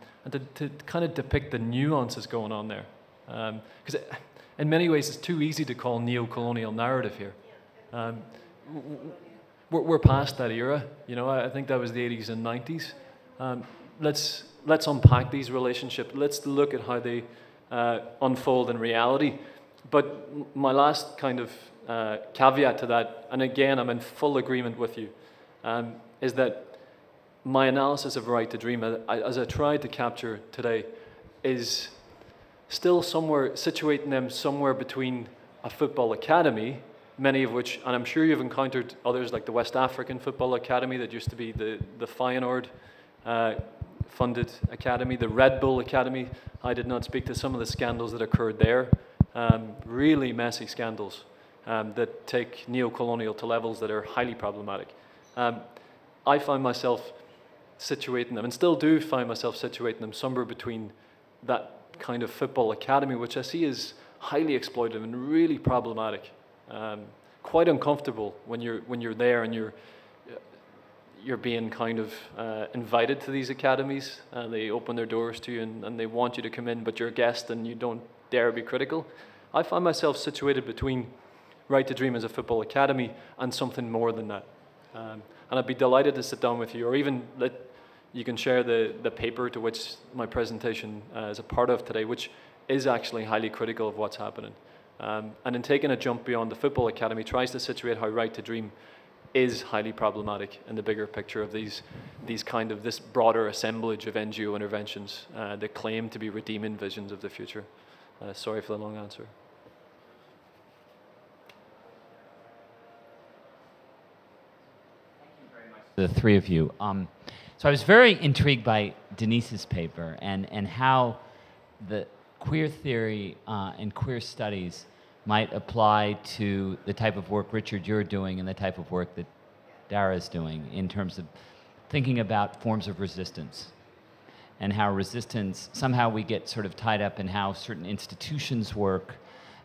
to kind of depict the nuances going on there. Because in many ways it's too easy to call neo-colonial narrative here. We're past that era. I think that was the 80s and 90s. Let's unpack these relationships. Let's look at how they unfold in reality. But my last kind of caveat to that, and again, I'm in full agreement with you, is that my analysis of Right to Dream, as I tried to capture today, is still situating them somewhere between a football academy, many of which, and I'm sure you've encountered others like the West African Football Academy that used to be the Feyenoord funded academy, the Red Bull Academy. I did not speak to some of the scandals that occurred there. Really messy scandals that take neo-colonial to levels that are highly problematic. I find myself situating them, and still do find myself situating them somewhere between that kind of football academy, which I see as highly exploitive and really problematic. Quite uncomfortable when you're there and you're being kind of invited to these academies. They open their doors to you and they want you to come in, but you're a guest and you don't dare be critical. I find myself situated between Right to Dream as a football academy and something more than that. And I'd be delighted to sit down with you, or even you can share the paper to which my presentation is a part of today, which is actually highly critical of what's happening. And in taking a jump beyond the football academy, tries to situate how Right to Dream is highly problematic in the bigger picture of this broader assemblage of NGO interventions that claim to be redeeming visions of the future. Sorry for the long answer. The three of you. So I was very intrigued by Deniz's paper and how the queer theory and queer studies might apply to the type of work, Richard, you're doing and the type of work that Dara is doing in terms of thinking about forms of resistance and how resistance, somehow we get sort of tied up in how certain institutions work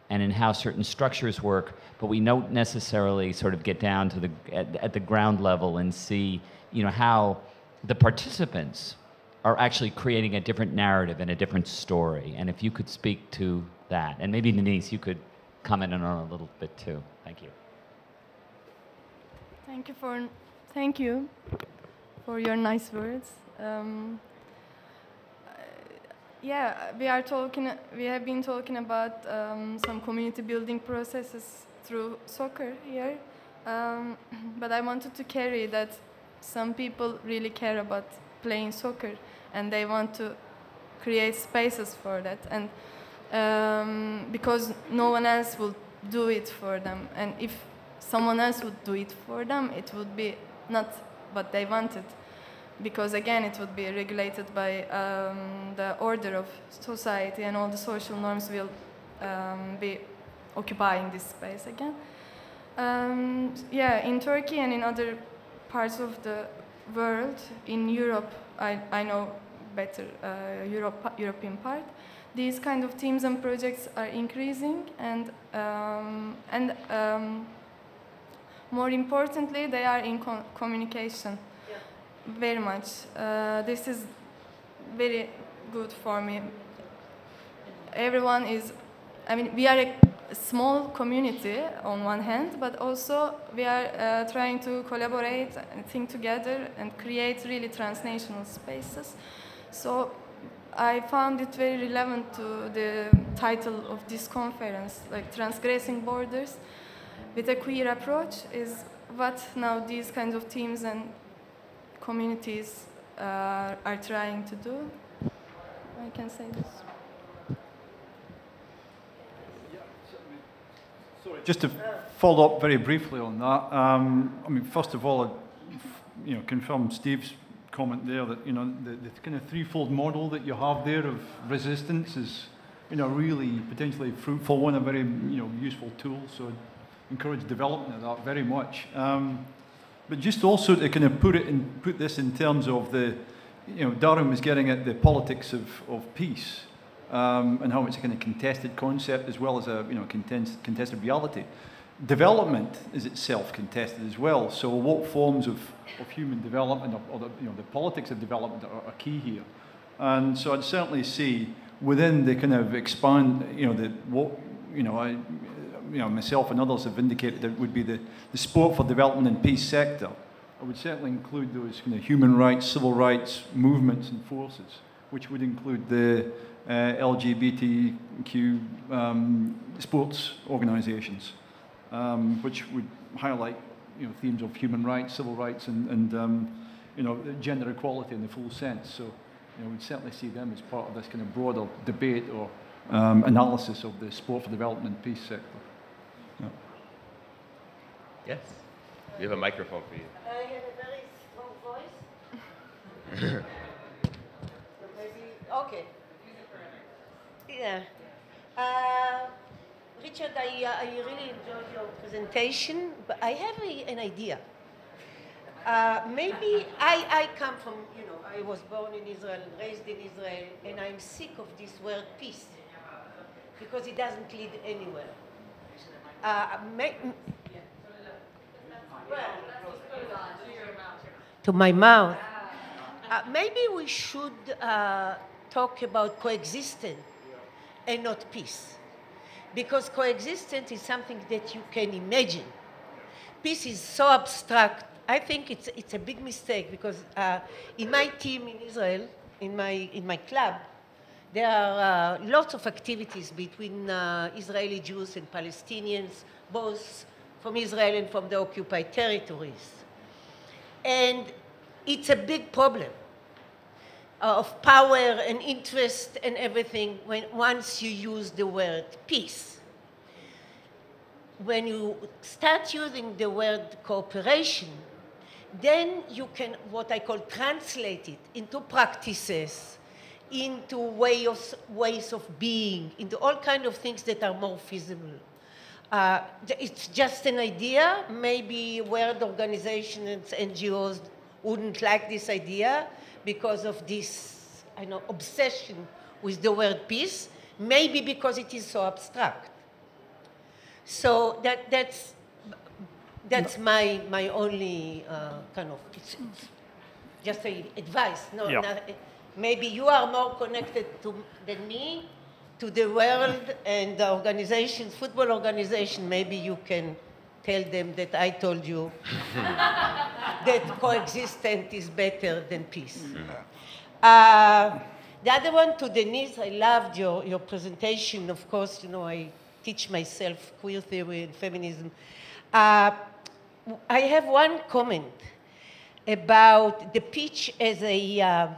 and in how certain structures work, but we don't necessarily sort of get down to at the ground level and see, how the participants are actually creating a different narrative and a different story. And if you could speak to that, and maybe Deniz, you could comment on a little bit too. Thank you. Thank you for your nice words. Yeah, we have been talking about some community building processes through soccer here, but I wanted to carry that some people really care about playing soccer and they want to create spaces for that, and because no one else will do it for them, and if someone else would do it for them, it would be not what they wanted, because again it would be regulated by the order of society, and all the social norms will be occupying this space again. Yeah, in Turkey and in other parts of the world, in Europe, I know better European part, these kind of teams and projects are increasing, and more importantly, they are in communication. Yeah. Very much. This is very good for me. Everyone is, we are a small community on one hand, but also we are trying to collaborate and think together and create really transnational spaces. So I found it very relevant to the title of this conference, like Transgressing Borders with a Queer Approach, is what now these kinds of teams and communities are trying to do. I can say this. Sorry, just to follow up very briefly on that. I mean, first of all, confirm Steve's comment there that the kind of threefold model that you have there of resistance is really potentially fruitful one, a very useful tool. So I'd encourage development of that very much. But just also to kind of put this in terms of the Dara was getting at the politics of peace. And how it's a kind of contested concept as well as a contested reality. Development is itself contested as well. So what forms of human development or the politics of development are key here. And so I'd certainly see within the kind of myself and others have indicated that it would be the sport for development and peace sector. I would certainly include those kind of human rights, civil rights movements and forces, which would include the LGBTQ sports organisations, which would highlight themes of human rights, civil rights, and gender equality in the full sense. So we'd certainly see them as part of this kind of broader debate or analysis of the sport for development and peace sector. Yeah. Yes, we have a microphone for you. I have a very strong voice. Okay. Yeah. Richard, I really enjoyed your presentation, but I have an idea. Maybe I come from, I was born in Israel and raised in Israel, and I'm sick of this word peace, because it doesn't lead anywhere. To my mouth. Maybe we should talk about coexistence and not peace. Because coexistence is something that you can imagine. Peace is so abstract. I think it's a big mistake because in my team in Israel, in my club, there are lots of activities between Israeli Jews and Palestinians, both from Israel and from the occupied territories. And it's a big problem of power and interest and everything once you use the word peace. When you start using the word cooperation, then you can, what I call, translate it into practices, into ways of being, into all kinds of things that are more feasible. It's just an idea. Maybe world organizations and NGOs wouldn't like this idea because of this, obsession with the word peace, maybe because it is so abstract. So that's my only kind of, it's just advice. Maybe you are more connected than me to the world and the organizations, football organization. Maybe you can tell them that I told you that coexistence is better than peace. The other one, to Deniz, I loved your presentation. Of course, I teach myself queer theory and feminism. I have one comment about the pitch as a,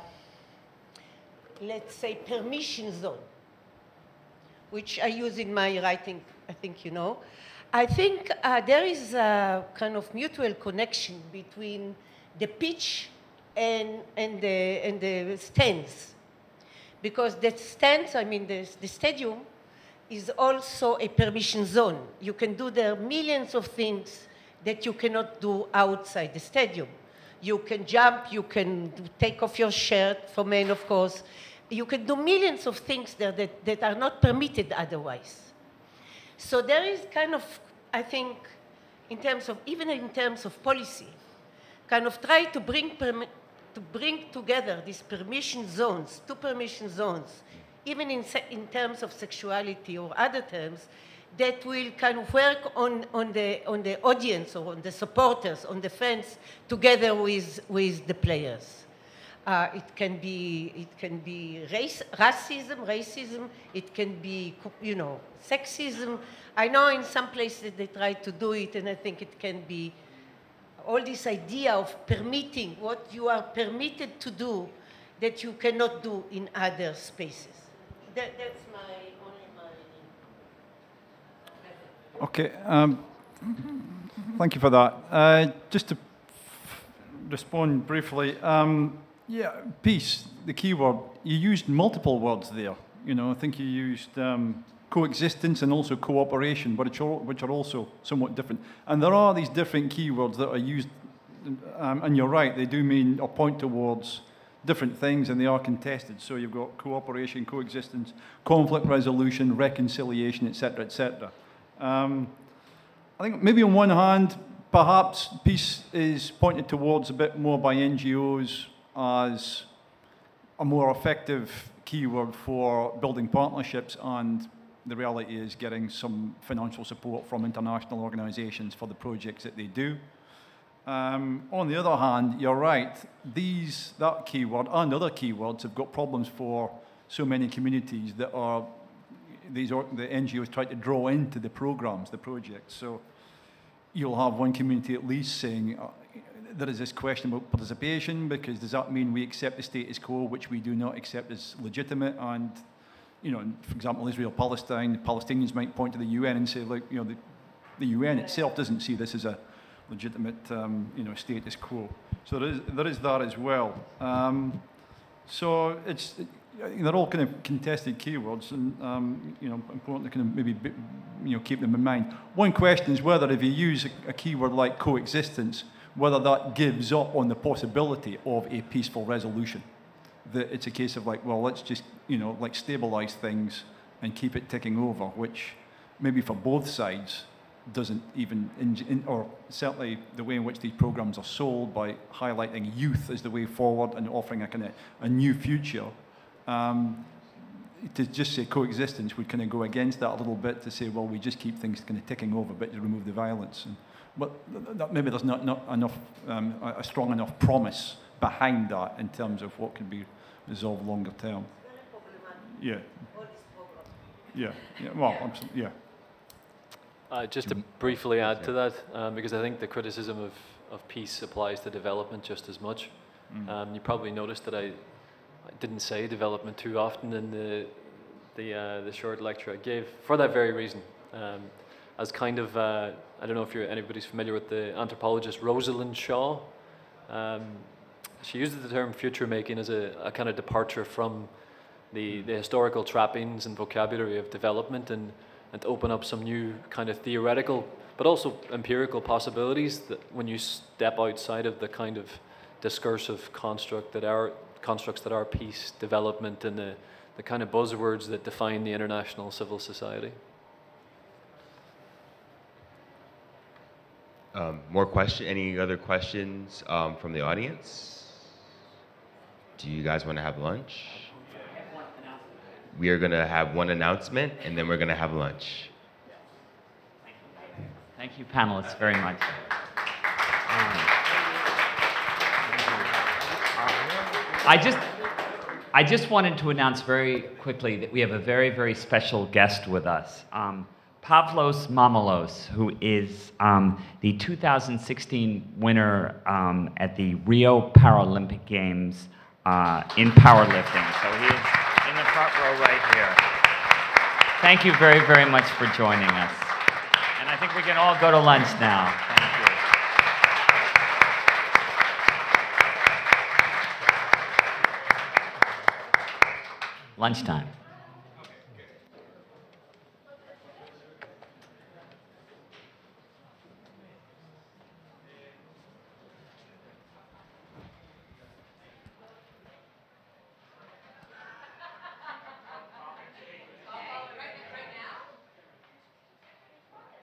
let's say, permission zone, which I use in my writing, I think you know. I think there is a kind of mutual connection between the pitch and the stands. Because the stands, the stadium, is also a permission zone. You can do there millions of things that you cannot do outside the stadium. You can jump, you can take off your shirt, for men, of course. You can do millions of things there that are not permitted otherwise. So there is kind of, I think, even in terms of policy, kind of try to bring together these permission zones, two permission zones, even in terms of sexuality or other terms, that will kind of work on the audience or on the supporters, on the fans, together with the players. It can be racism, it can be, sexism. I know in some places they try to do it, and I think it can be all this idea of permitting what you are permitted to do that you cannot do in other spaces. That's Okay, thank you for that. Just to respond briefly, yeah, peace, the key word, you used multiple words there. You know, I think you used coexistence and also cooperation, which are also somewhat different. And there are these different keywords that are used, and you're right, they do mean or point towards different things, and they are contested. So you've got cooperation, coexistence, conflict resolution, reconciliation, etc., etc. I think maybe on one hand, perhaps peace is pointed towards a bit more by NGOs as a more effective keyword for building partnerships, and the reality is getting some financial support from international organizations for the projects that they do. On the other hand, you're right, that keyword and other keywords have got problems for so many communities that are the NGOs try to draw into the programs, the projects. So you'll have one community at least saying, there is this question about participation, because does that mean we accept the status quo, which we do not accept as legitimate? And, you know, for example, Israel-Palestine, the Palestinians might point to the UN and say, like, you know, the UN itself doesn't see this as a legitimate, you know, status quo. So there is that as well. So they're all kind of contested keywords, and you know, important to kind of maybe keep them in mind. One question is whether, if you use a keyword like coexistence, whether that gives up on the possibility of a peaceful resolution. That it's a case of like, well, let's just like stabilize things and keep it ticking over, which maybe for both sides doesn't even, or certainly the way in which these programs are sold by highlighting youth as the way forward and offering a kind of a new future. To just say coexistence would kind of go against that a little bit, to say, well, we just keep things kind of ticking over, but to remove the violence. But maybe there's not enough, a strong enough promise behind that in terms of what can be resolved longer term. Yeah. Yeah. Yeah. Well, absolutely. Yeah. Just to briefly add to that, because I think the criticism of peace applies to development just as much. You probably noticed that I didn't say development too often in the short lecture I gave, for that very reason. As kind of, I don't know if anybody's familiar with the anthropologist Rosalind Shaw. She uses the term future making as a kind of departure from the historical trappings and vocabulary of development, and to open up some new kind of theoretical, but also empirical possibilities that when you step outside of the kind of discursive constructs that are peace, development, and the kind of buzzwords that define the international civil society. Any other questions from the audience? Do you guys want to have lunch? We are going to have one announcement, and then we're going to have lunch. Thank you, panelists, very much. I just wanted to announce very quickly that we have a very, very special guest with us. Pavlos Mamalos, who is the 2016 winner at the Rio Paralympic Games in powerlifting. So he is in the front row right here. Thank you very, very much for joining us. And I think we can all go to lunch now. Thank you. Lunchtime.